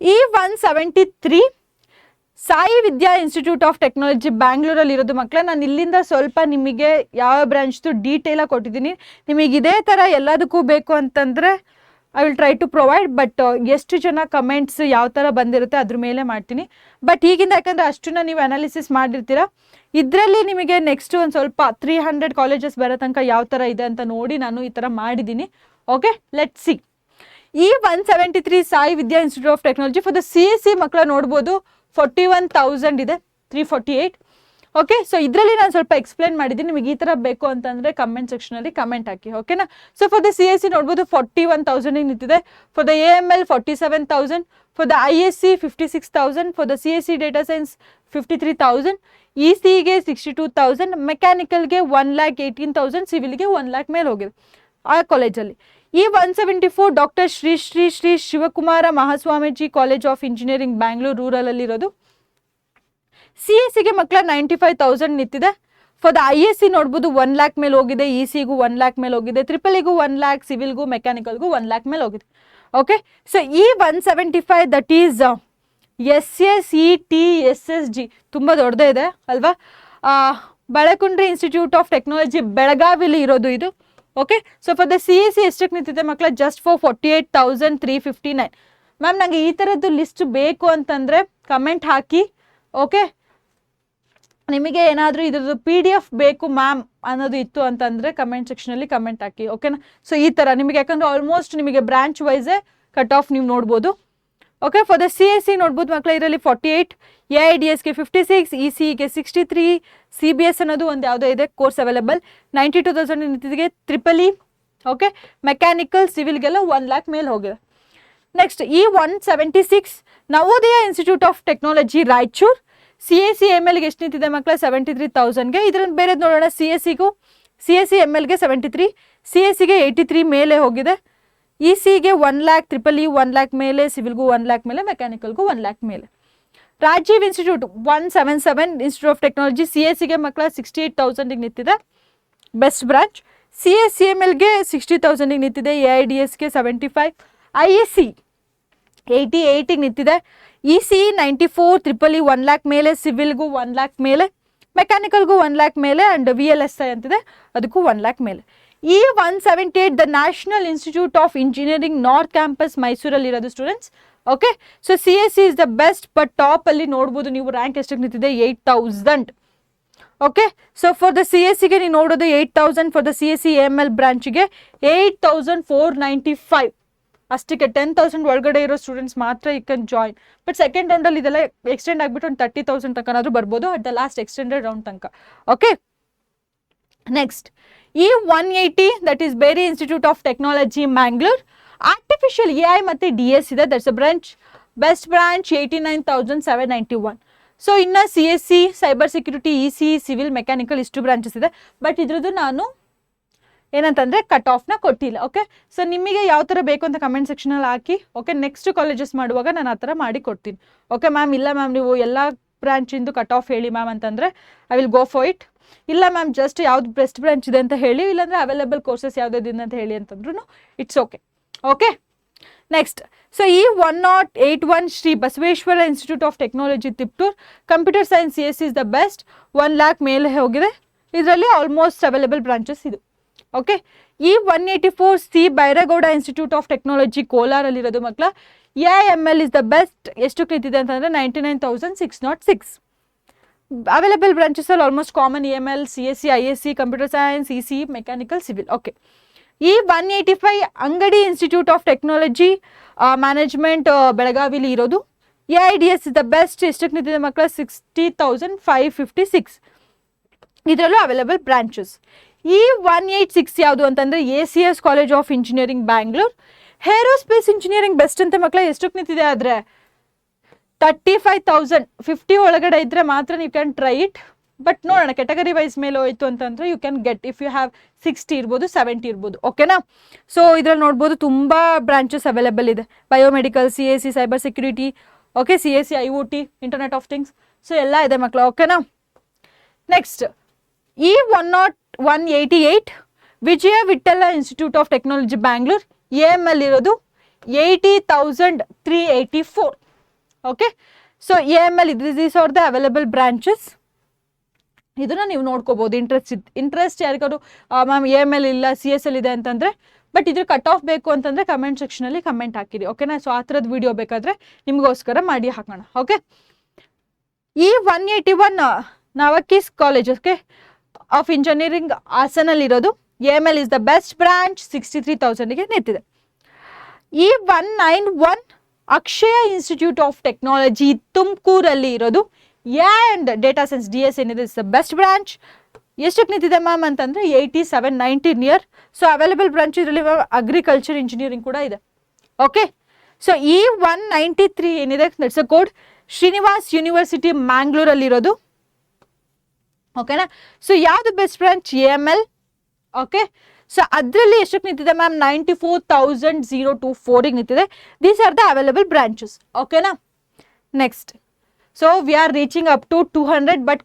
E173 Sai Vidya institute of technology ಬ್ಯಾಂಗ್ಳೂರಲ್ಲಿ ಇರೋದು ಮಕ್ಕಳ. ನಾನು ಇಲ್ಲಿಂದ ಸ್ವಲ್ಪ ನಿಮಗೆ ಯಾವ ಬ್ರಾಂಚ್ದು ಡೀಟೇಲಾಗಿ ಕೊಟ್ಟಿದ್ದೀನಿ. ನಿಮಗೆ ಇದೇ ಥರ ಎಲ್ಲದಕ್ಕೂ ಬೇಕು ಅಂತಂದರೆ I will try to provide, but ಎಷ್ಟು ಜನ ಕಮೆಂಟ್ಸ್ ಯಾವ ಥರ ಬಂದಿರುತ್ತೆ ಅದ್ರ ಮೇಲೆ ಮಾಡ್ತೀನಿ. ಬಟ್ ಈಗಿಂದ ಯಾಕಂದರೆ ಅಷ್ಟನ್ನ ನೀವು ಅನಾಲಿಸಿಸ್ ಮಾಡಿರ್ತೀರ, ಇದರಲ್ಲಿ ನಿಮಗೆ ನೆಕ್ಸ್ಟ್ ಒಂದು ಸ್ವಲ್ಪ 300 ಕಾಲೇಜಸ್ ಬರೋ ತನಕ ಯಾವ ಥರ ಇದೆ ಅಂತ ನೋಡಿ ನಾನು ಈ ಥರ ಮಾಡಿದ್ದೀನಿ. Okay, let see. E173 Sai Vidya institute of technology for the CSC ಮಕ್ಕಳ ನೋಡ್ಬೋದು 41,000 ಇದೆ, 348. ಓಕೆ, ಸೊ ಇದರಲ್ಲಿ ನಾನು ಸ್ವಲ್ಪ ಎಕ್ಸ್ಪ್ಲೇನ್ ಮಾಡಿದ್ದೀನಿ. ನಿಮಗೆ ಈ ಥರ ಬೇಕು ಅಂತಂದರೆ ಕಮೆಂಟ್ ಸೆಕ್ಷನಲ್ಲಿ ಕಮೆಂಟ್ ಹಾಕಿ. ಓಕೆನಾ. ಸೊ ಫಾರ್ ದ CSC ನೋಡ್ಬೋದು 41,000 ನಿಂತಿದೆ. For the AML 47,000, for the ISC 56,000, for the CSC data science 53,000, ECಗೆ 62,000, ಮೆಕ್ಯಾನಿಕಲ್ಗೆ 1,18,000, ಸಿವಿಲ್ಗೆ 1,00,000 ಮೇಲೆ ಹೋಗಿದೆ ಆ ಕಾಲೇಜಲ್ಲಿ. E174 doctor Shri Shri Shri Shivakumara Mahaswamiji college of engineering Bangalore ರೂರಲಲ್ಲಿ ಇರೋದು. CSCಗೆ ಮಕ್ಕಳ 95,000 ನಿಂತಿದೆ. ಫಾರ್ ದ ISC ನೋಡ್ಬೋದು 1,00,000 ಮೇಲೆ ಹೋಗಿದೆ, ECಗೂ 1,00,000 ಮೇಲೆ ಹೋಗಿದೆ, EEEಗೂ 1,00,000, ಸಿವಿಲ್ಗೂ ಮೆಕ್ಯಾನಿಕಲ್ಗೂ 1,00,000 ಮೇಲೆ ಹೋಗಿದೆ. Okay, so E175 that is SSETSSG, ತುಂಬ ದೊಡ್ಡದೇ ಇದೆ ಅಲ್ವಾ. ಬಳೆಕುಂಡ್ರಿ ಇನ್ಸ್ಟಿಟ್ಯೂಟ್ ಆಫ್ ಟೆಕ್ನಾಲಜಿ ಬೆಳಗಾವಿಲಿ ಇರೋದು ಇದು. Okay, so for the CSC ಎಷ್ಟಕ್ಕೆ ನಿಂತಿದೆ ಮಕ್ಕಳ? Just for 48,359. ಮ್ಯಾಮ್ ನನಗೆ ಈ ಥರದ್ದು ಲಿಸ್ಟ್ ಬೇಕು ಅಂತಂದರೆ ಕಮೆಂಟ್ ಹಾಕಿ. ಓಕೆ, ನಿಮಗೆ ಏನಾದರೂ ಇದ್ರದ್ದು PDF ಬೇಕು ಮ್ಯಾಮ್ ಅನ್ನೋದು ಇತ್ತು ಅಂತಂದರೆ ಕಮೆಂಟ್ ಸೆಕ್ಷನಲ್ಲಿ ಕಮೆಂಟ್ ಹಾಕಿ. ಓಕೆನಾ. ಸೊ ಈ ಥರ ನಿಮಗೆ, ಯಾಕಂದರೆ ಆಲ್ಮೋಸ್ಟ್ ನಿಮಗೆ ಬ್ರಾಂಚ್ ವೈಸೇ ಕಟ್ ಆಫ್ ನೀವು ನೋಡ್ಬೋದು. ಓಕೆ, ಫಾರ್ ದ CSC ನೋಡ್ಬೋದು ಮಕ್ಕಳ, ಇದರಲ್ಲಿ 48, AIDSಗೆ 56, ECಗೆ 63, CBS ಅನ್ನೋದು ಒಂದು ಯಾವುದೋ ಇದೆ ಕೋರ್ಸ್ ಅವೈಲೇಬಲ್ 92,000 ನಿಂತಿದೆ. EEE, ಓಕೆ, ಮೆಕ್ಯಾನಿಕಲ್, ಸಿವಿಲ್ಗೆಲ್ಲ 1,00,000 ಮೇಲೆ ಹೋಗಿದೆ. Next E176 Navodaya institute of technology Raichur, CSC MLಗೆ ಎಷ್ಟು ನಿಂತಿದೆ ಮಕ್ಕಳ? 73,000ಗೆ. ಇದರಲ್ಲಿ ಬೇರೆದು ನೋಡೋಣ. CSC MLಗೆ 73, CSCಗೆ 83 ಮೇಲೆ ಹೋಗಿದೆ, ECಗೆ 1,00,000, EEE 1,00,000 ಮೇಲೆ, ಸಿವಿಲ್ಗೂ 1,00,000 ಮೇಲೆ, ಮೆಕ್ಯಾನಿಕಲ್ಗೂ 1,00,000 ಮೇಲೆ. Rajiv institute 177 institute of technology, CSCಗೆ ಮಕ್ಕಳ 68,000ಗೆ ನಿಂತಿದೆ, ಬೆಸ್ಟ್ ಬ್ರಾಂಚ್. CSC MLಗೆ 60,000ಗೆ ನಿಂತಿದೆ, AIDSಗೆ 75, ISC 88ಗೆ ನಿಂತಿದೆ, EC 94, EEE 1,00,000 ಮೇಲೆ, ಸಿವಿಲ್ಗೂ 1,00,000 ಮೇಲೆ, ಮೆಕ್ಯಾನಿಕಲ್ಗೂ 1,00,000 ಮೇಲೆ, ಆ್ಯಂಡ್ VLSI ಅಂತಿದೆ ಅದಕ್ಕೂ 1,00,000 ಮೇಲೆ. E178 the national institute of engineering north campus ಮೈಸೂರಲ್ಲಿ ಇರೋದು students. Okay, so CSC is the best, but ಟಾಪಲ್ಲಿ ನೋಡ್ಬೋದು ನೀವು ರ್ಯಾಂಕ್ ಎಷ್ಟಕ್ಕೆ ನಿಂತಿದೆ? 8,000. ಓಕೆ, ಸೊ ಫಾರ್ ದ CSCಗೆ ನೀವು ನೋಡೋದು 8,000, ಫಾರ್ ದ CSC AML ಬ್ರಾಂಚಿಗೆ 8,495. ಅಷ್ಟಕ್ಕೆ 10,000 ಒಳಗಡೆ ಇರೋ ಸ್ಟೂಡೆಂಟ್ಸ್ ಮಾತ್ರ you can join. But second ರೌಂಡಲ್ಲಿ ಇದೆಲ್ಲ ಎಕ್ಸ್ಟೆಂಡ್ ಆಗಿಬಿಟ್ಟು ಒಂದು 30,000 ತನಕನಾದರೂ ಬರ್ಬೋದು at the last extended round ತನಕ. Okay, next E180 that is berry institute of technology Mangalore, artificial AI ಮತ್ತು DS ಇದೆ, that's a branch, best branch 89,791. So ಇನ್ನು CSC, cyber security, EC, civil, mechanical ಇಷ್ಟು ಬ್ರಾಂಚಸ್ ಇದೆ. ಬಟ್ ಇದ್ರದ್ದು ನಾನು ಏನಂತಂದರೆ cut ಆಫ್ನ ಕೊಟ್ಟಿಲ್ಲ. ಓಕೆ, ಸೊ ನಿಮಗೆ ಯಾವ ಥರ ಬೇಕು ಅಂತ ಕಮೆಂಟ್ ಸೆಕ್ಷನಲ್ಲಿ ಹಾಕಿ. ಓಕೆ, ನೆಕ್ಸ್ಟ್ ಕಾಲೇಜಸ್ ಮಾಡುವಾಗ ನಾನು ಆ ಥರ ಮಾಡಿ ಕೊಡ್ತೀನಿ. ಓಕೆ ಮ್ಯಾಮ್, ಇಲ್ಲ ಮ್ಯಾಮ್ ನೀವು ಎಲ್ಲ ಬ್ರಾಂಚಿಂದು ಕಟ್ ಆಫ್ ಹೇಳಿ ಮ್ಯಾಮ್ ಅಂತಂದರೆ I will go for it. ಇಲ್ಲ ಮ್ಯಾಮ್ ಜಸ್ಟ್ ಯಾವ್ದು ಬೆಸ್ಟ್ ಬ್ರಾಂಚ್ ಇದೆ ಅಂತ ಹೇಳಿ, ಇಲ್ಲಾಂದರೆ ಅವೈಲೇಬಲ್ ಕೋರ್ಸಸ್ ಯಾವುದಿದೆ ಅಂತ ಹೇಳಿ ಅಂತಂದ್ರೂ it's okay. Okay, next so E181 Shri Basaveshwara institute of technology Tiptur, computer science CSC is the best, 1,00,000 ಮೇಲೆ ಹೋಗಿದೆ. ಇದರಲ್ಲಿ ಆಲ್ಮೋಸ್ಟ್ ಅವೈಲೇಬಲ್ ಬ್ರಾಂಚಸ್ ಇದು. Okay, E184 C Byregowda institute of technology ಕೋಲಾರಲ್ಲಿರೋದು ಮಕ್ಕಳ. AIML ಇಸ್ ದ ಬೆಸ್ಟ್, ಎಷ್ಟಕ್ಕೆ ನಿಂತಿದೆ ಅಂತಂದರೆ 99,606. ಅವೈಲೇಬಲ್ ಬ್ರಾಂಚಸಲ್ಲಿ almost common EML, CSC, ISC, computer science, EC, mechanical, civil. Okay, E185 Angadi institute of technology management ಬೆಳಗಾವಿಲಿ ಇರೋದು. AIDS ಇಸ್ ದ ಬೆಸ್ಟ್, ಎಷ್ಟಕ್ಕೆ ನಿಂತಿದೆ ಮಕ್ಕಳ? 60,556. ಇದರಲ್ಲೂ ಅವೈಲೇಬಲ್ ಬ್ರಾಂಚಸ್. E186 ಯಾವುದು ಅಂತಂದರೆ ACS college of engineering Bangalore, aerospace engineering best ಅಂತ ಮಕ್ಕಳ. ಎಷ್ಟಕ್ಕೆ ನಿಂತಿದೆ ಆದರೆ 35,000, 50 ಒಳಗಡೆ ಇದ್ದರೆ ಮಾತ್ರ ನೀವು ಕ್ಯಾನ್ ಟ್ರೈ ಇಟ್. ಬಟ್ ನೋಡೋಣ ಕೆಟಗರಿ ವೈಸ್ ಮೇಲೆ ಹೋಯ್ತು ಅಂತಂದರೆ you can get if you have 60 ಇರ್ಬೋದು 70 ಇರ್ಬೋದು ಓಕೆನಾ. ಸೊ ಇದ್ರಲ್ಲಿ ನೋಡ್ಬೋದು ತುಂಬ ಬ್ರಾಂಚಸ್ ಅವೈಲೇಬಲ್ ಇದೆ. Biomedical, CAC, cyber security, okay, CAC, IoT, internet of things, so ಎಲ್ಲ ಇದೆ ಮಕ್ಕಳು ಓಕೆನಾ. Next E188 Vijaya Vittala institute of technology Bangalore, AML ಇರೋದು 80,384 okay. So AML these are the available branches. ಇದನ್ನ ನೀವು ನೋಡ್ಕೋಬಹುದು. ಇಂಟ್ರೆಸ್ಟ್ ಯಾರಿಗಾದ್ರು ಮ್ಯಾಮ್ AML ಇಲ್ಲ CSL ಇದೆ ಅಂತಂದ್ರೆ, ಬಟ್ ಇದ್ರ ಕಟ್ ಆಫ್ ಬೇಕು ಅಂತಂದ್ರೆ ಕಮೆಂಟ್ ಸೆಕ್ಷನಲ್ಲಿ ಕಮೆಂಟ್ ಹಾಕಿರಿ ಓಕೆನಾ. ಸೊ ಆ ಥರದ ವಿಡಿಯೋ ಬೇಕಾದ್ರೆ ನಿಮಗೋಸ್ಕರ ಮಾಡಿ ಹಾಕೋಣ okay. E181 Navkis college okay of engineering ಹಾಸನಲ್ಲಿರೋದು, AML is the best branch, 63,000ಗೆ ನಿಂತಿದೆ. E191 Akshaya institute of technology ತುಮಕೂರಲ್ಲಿ ಇರೋದು, ಆ್ಯಂಡ್ ಡೇಟಾ ಸೈನ್ಸ್ DS ಏನಿದೆ ಇಸ್ ದ ಬೆಸ್ಟ್ ಬ್ರಾಂಚ್. ಎಷ್ಟಕ್ಕೆ ನಿಂತಿದೆ ಮ್ಯಾಮ್ ಅಂತಂದರೆ 8790 ನಿಯರ್. ಸೊ ಅವೈಲೇಬಲ್ ಬ್ರಾಂಚ್ ಇದರಲ್ಲಿ ಅಗ್ರಿಕಲ್ಚರ್ ಇಂಜಿನಿಯರಿಂಗ್ ಕೂಡ ಇದೆ ಓಕೆ. ಸೊ E193 ಏನಿದೆ that's a code, Srinivas university ಮ್ಯಾಂಗ್ಳೂರಲ್ಲಿರೋದು ಓಕೆನಾ. ಸೊ ಯಾವುದು best branch? AML okay. So ಅದರಲ್ಲಿ ಎಷ್ಟಕ್ಕೆ ನಿಂತಿದೆ ಮ್ಯಾಮ್? 94,024ಗೆ ನಿಂತಿದೆ. These are the available branches ಓಕೆನಾ. Next so we are reaching up to 200, but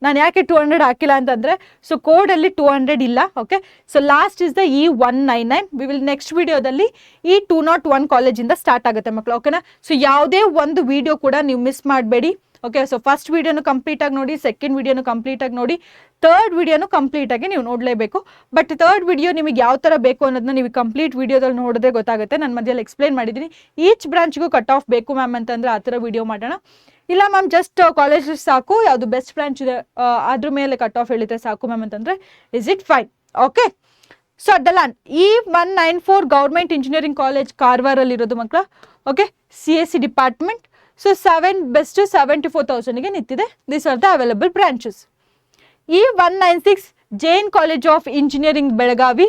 ನಾನು ಯಾಕೆ 200 ಹಾಕಿಲ್ಲ ಅಂತಂದರೆ ಸೊ ಕೋಡಲ್ಲಿ 200 ಇಲ್ಲ okay. So last is the E199. We will next ವಿಡಿಯೋದಲ್ಲಿ E201 ಕಾಲೇಜಿಂದ ಸ್ಟಾರ್ಟ್ ಆಗುತ್ತೆ ಮಕ್ಕಳು ಓಕೆನಾ. ಸೊ ಯಾವುದೇ ಒಂದು ವಿಡಿಯೋ ಕೂಡ ನೀವು ಮಿಸ್ ಮಾಡಬೇಡಿ ಓಕೆ. ಸೊ ಫಸ್ಟ್ ವಿಡಿಯೋನು ಕಂಪ್ಲೀಟಾಗಿ ನೋಡಿ, ಸೆಕೆಂಡ್ ವಿಡಿಯೋನು ಕಂಪ್ಲೀಟಾಗಿ ನೋಡಿ, ಥರ್ಡ್ ವಿಡಿಯೋನು ಕಂಪ್ಲೀಟಾಗಿ ನೀವು ನೋಡಲೇಬೇಕು. ಬಟ್ ಥರ್ಡ್ ವಿಡಿಯೋ ನಿಮಗೆ ಯಾವ ಥರ ಬೇಕು ಅನ್ನೋದನ್ನ ನೀವು ಕಂಪ್ಲೀಟ್ ವಿಡಿಯೋದಲ್ಲಿ ನೋಡಿದ್ರೆ ಗೊತ್ತಾಗುತ್ತೆ. ನಾನು ಮಧ್ಯದಲ್ಲಿ ಎಕ್ಸ್ಪ್ಲೈನ್ ಮಾಡಿದ್ದೀನಿ. ಈಚ್ ಬ್ರಾಂಚ್ಗೂ ಕಟ್ ಆಫ್ ಬೇಕು ಮ್ಯಾಮ್ ಅಂತಂದರೆ ಆ ಥರ ವಿಡಿಯೋ ಮಾಡೋಣ. ಇಲ್ಲ ಮ್ಯಾಮ್ ಜಸ್ಟ್ ಕಾಲೇಜ್ ಸಾಕು, ಯಾವುದು ಬೆಸ್ಟ್ ಬ್ರಾಂಚ್ ಇದೆ ಅದ್ರ ಮೇಲೆ ಕಟ್ ಆಫ್ ಹೇಳಿದ್ರೆ ಸಾಕು ಮ್ಯಾಮ್ ಅಂತಂದರೆ is it fine okay. So ಅದಲ್ಲ E194 ಗೌರ್ಮೆಂಟ್ ಇಂಜಿನಿಯರಿಂಗ್ ಕಾಲೇಜ್ ಕಾರವಾರಲ್ಲಿರೋದು ಮಕ್ಕಳ okay, CSC department. So 7 best 74,000ಗೆ ನಿಂತಿದೆ. These are the available branches. E196 Jain college of engineering Belagavi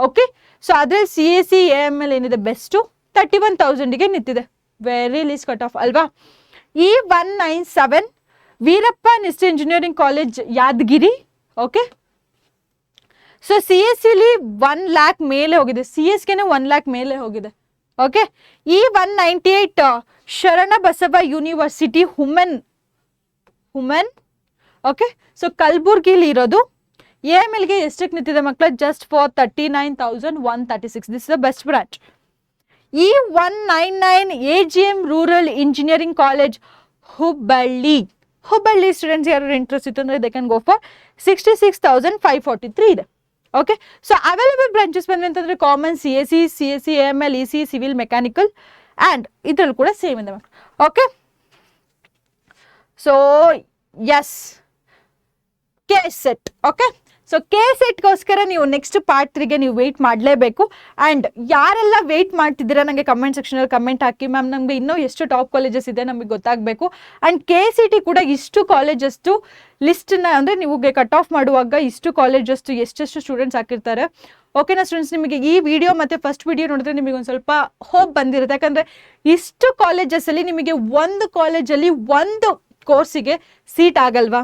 okay. So ಅದರಲ್ಲಿ CAC AML ಏನಿದೆ ಬೆಸ್ಟು 31,000ಗೆ ನಿಂತಿದೆ. ವೆರಿ ಲೀಸ್ ಕಟ್ ಆಫ್ ಅಲ್ವಾ. E197 Veerappa Nisty engineering college Yadgiri okay. So CSCಲಿ 1 lakh ಮೇಲೆ ಹೋಗಿದೆ, CSಗೆನೆ 1 lakh ಮೇಲೆ ಹೋಗಿದೆ okay. E198 Sharana Basava university ಹುಮೆನ್ ಓಕೆ. ಸೊ ಕಲಬುರ್ಗಿಲಿ ಇರೋದು. AMLಗೆ ಎಷ್ಟಕ್ಕೆ ನಿಂತಿದೆ ಮಕ್ಕಳ? Just for 39,136. This is the best branch. E199 AGM rural engineering college Hubballi students ಯಾರು ಇಂಟ್ರೆಸ್ಟ್ ಇತ್ತು ಅಂದರೆ ದೇ ಕ್ಯಾನ್ ಗೋ ಫಾರ್ 66,543 ಇದೆ ಓಕೆ. ಸೊ ಅವೈಲೇಬಲ್ ಬ್ರಾಂಚಸ್ ಬಂದ್ರೆ ಅಂತಂದರೆ common CAC, CSC, AML, EC, civil, mechanical and ಇದರಲ್ಲಿ ಕೂಡ ಸೇಮ್ ಇದೆ okay. So yes KSET okay. So KSETಗೋಸ್ಕರ ನೀವು ನೆಕ್ಸ್ಟ್ ಪಾರ್ಟ್ 3ಗೆ ನೀವು ವೆಯ್ಟ್ ಮಾಡಲೇಬೇಕು. ಆ್ಯಂಡ್ ಯಾರೆಲ್ಲ ವೆಯ್ಟ್ ಮಾಡ್ತಿದ್ದೀರಾ ನನಗೆ ಕಮೆಂಟ್ ಸೆಕ್ಷನಲ್ಲಿ ಕಮೆಂಟ್ ಹಾಕಿ. ಮ್ಯಾಮ್ ನಮಗೆ ಇನ್ನೂ ಎಷ್ಟು ಟಾಪ್ ಕಾಲೇಜಸ್ ಇದೆ ನಮಗೆ ಗೊತ್ತಾಗಬೇಕು. ಆ್ಯಂಡ್ KCT ಕೂಡ ಇಷ್ಟು ಕಾಲೇಜಸ್ಟು ಲಿಸ್ಟನ್ನ ಅಂದರೆ ನಿಮಗೆ ಕಟ್ ಆಫ್ ಮಾಡುವಾಗ ಇಷ್ಟು ಕಾಲೇಜಸ್ಟು ಎಷ್ಟೆಷ್ಟು ಸ್ಟೂಡೆಂಟ್ಸ್ ಹಾಕಿರ್ತಾರೆ ಓಕೆನಾ. ಸ್ಟೂಡೆಂಟ್ಸ್ ನಿಮಗೆ ಈ ವಿಡಿಯೋ ಮತ್ತು ಫಸ್ಟ್ ವಿಡಿಯೋ ನೋಡಿದ್ರೆ ನಿಮಗೆ ಒಂದು ಸ್ವಲ್ಪ ಹೋಪ್ ಬಂದಿರುತ್ತೆ. ಯಾಕಂದರೆ ಇಷ್ಟು ಕಾಲೇಜಸಲ್ಲಿ ನಿಮಗೆ ಒಂದು ಕಾಲೇಜಲ್ಲಿ ಒಂದು ಕೋರ್ಸಿಗೆ ಸೀಟ್ ಆಗಲ್ವಾ?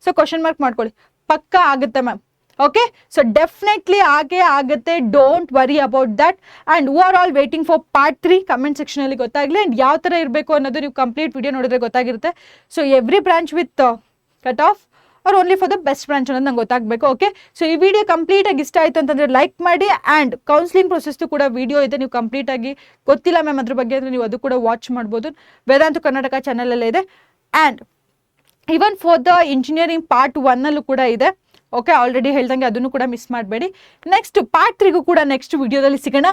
ಸೊ ಕ್ವಶನ್ ಮಾರ್ಕ್ ಮಾಡ್ಕೊಳ್ಳಿ, ಪಕ್ಕಾ ಆಗುತ್ತೆ ಮ್ಯಾಮ್ ಓಕೆ. ಸೊ ಡೆಫಿನೆಟ್ಲಿ ಆಗೇ ಆಗುತ್ತೆ, don't worry about that. And who are all waiting for part 3 comment ಸೆಕ್ಷನಲ್ಲಿ ಗೊತ್ತಾಗಲಿ. ಆ್ಯಂಡ್ ಯಾವ ಥರ ಇರಬೇಕು ಅನ್ನೋದು ನೀವು ಕಂಪ್ಲೀಟ್ ವಿಡಿಯೋ ನೋಡಿದ್ರೆ ಗೊತ್ತಾಗಿರುತ್ತೆ. So every branch with cut off are only for the best branch ಅನ್ನೋದು ನಂಗೆ ಗೊತ್ತಾಗಬೇಕು ಓಕೆ. ಸೊ ಈ ವಿಡಿಯೋ ಕಂಪ್ಲೀಟಾಗಿ ಇಷ್ಟ ಆಯಿತು ಅಂತಂದರೆ ಲೈಕ್ ಮಾಡಿ. ಆ್ಯಂಡ್ ಕೌನ್ಸಿಲಿಂಗ್ ಪ್ರೊಸೆಸ್ದು ಕೂಡ ವಿಡಿಯೋ ಇದೆ, ನೀವು ಕಂಪ್ಲೀಟಾಗಿ ಗೊತ್ತಿಲ್ಲ ಮ್ಯಾಮ್ ಅದ್ರ ಬಗ್ಗೆ ಅಂದರೆ ನೀವು ಅದು ಕೂಡ ವಾಚ್ ಮಾಡ್ಬೋದು. ವೇದಾಂತ ಕರ್ನಾಟಕ ಚಾನಲಲ್ಲೇ ಇದೆ. And even for the engineering part 1 ಕೂಡ ಇದೆ ಓಕೆ. ಆಲ್ರೆಡಿ ಹೇಳ್ದಂಗೆ ಅದನ್ನು ಕೂಡ ಮಿಸ್ ಮಾಡಬೇಡಿ. ನೆಕ್ಸ್ಟ್ ಪಾರ್ಟ್ 3ಗೂ ಕೂಡ ನೆಕ್ಸ್ಟ್ ವಿಡಿಯೋದಲ್ಲಿ ಸಿಗೋಣ.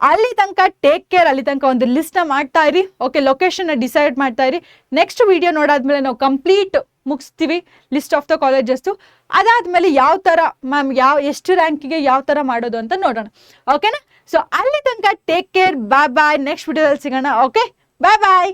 ಅಲ್ಲಿ ತನಕ ಟೇಕ್ ಕೇರ್. ಅಲ್ಲಿ ತನಕ ಒಂದು ಲಿಸ್ಟ್ನ ಮಾಡ್ತಾ ಇರಿ ಓಕೆ, ಲೊಕೇಶನ್ನ ಡಿಸೈಡ್ ಮಾಡ್ತಾ ಇರಿ. ನೆಕ್ಸ್ಟ್ ವಿಡಿಯೋ ನೋಡಾದ್ಮೇಲೆ ನಾವು ಕಂಪ್ಲೀಟ್ ಮುಗಿಸ್ತೀವಿ ಲಿಸ್ಟ್ ಆಫ್ ದ ಕಾಲೇಜಸ್ಸು. ಅದಾದಮೇಲೆ ಯಾವ ಥರ ಮ್ಯಾಮ್ ಎಷ್ಟು ರ್ಯಾಂಕಿಗೆ ಯಾವ ಥರ ಮಾಡೋದು ಅಂತ ನೋಡೋಣ ಓಕೆನಾ. ಸೊ ಅಲ್ಲಿ ತನಕ ಟೇಕ್ ಕೇರ್, ಬಾಯ್ ಬಾಯ್. ನೆಕ್ಸ್ಟ್ ವಿಡಿಯೋದಲ್ಲಿ ಸಿಗೋಣ ಓಕೆ, ಬಾಯ್ ಬಾಯ್.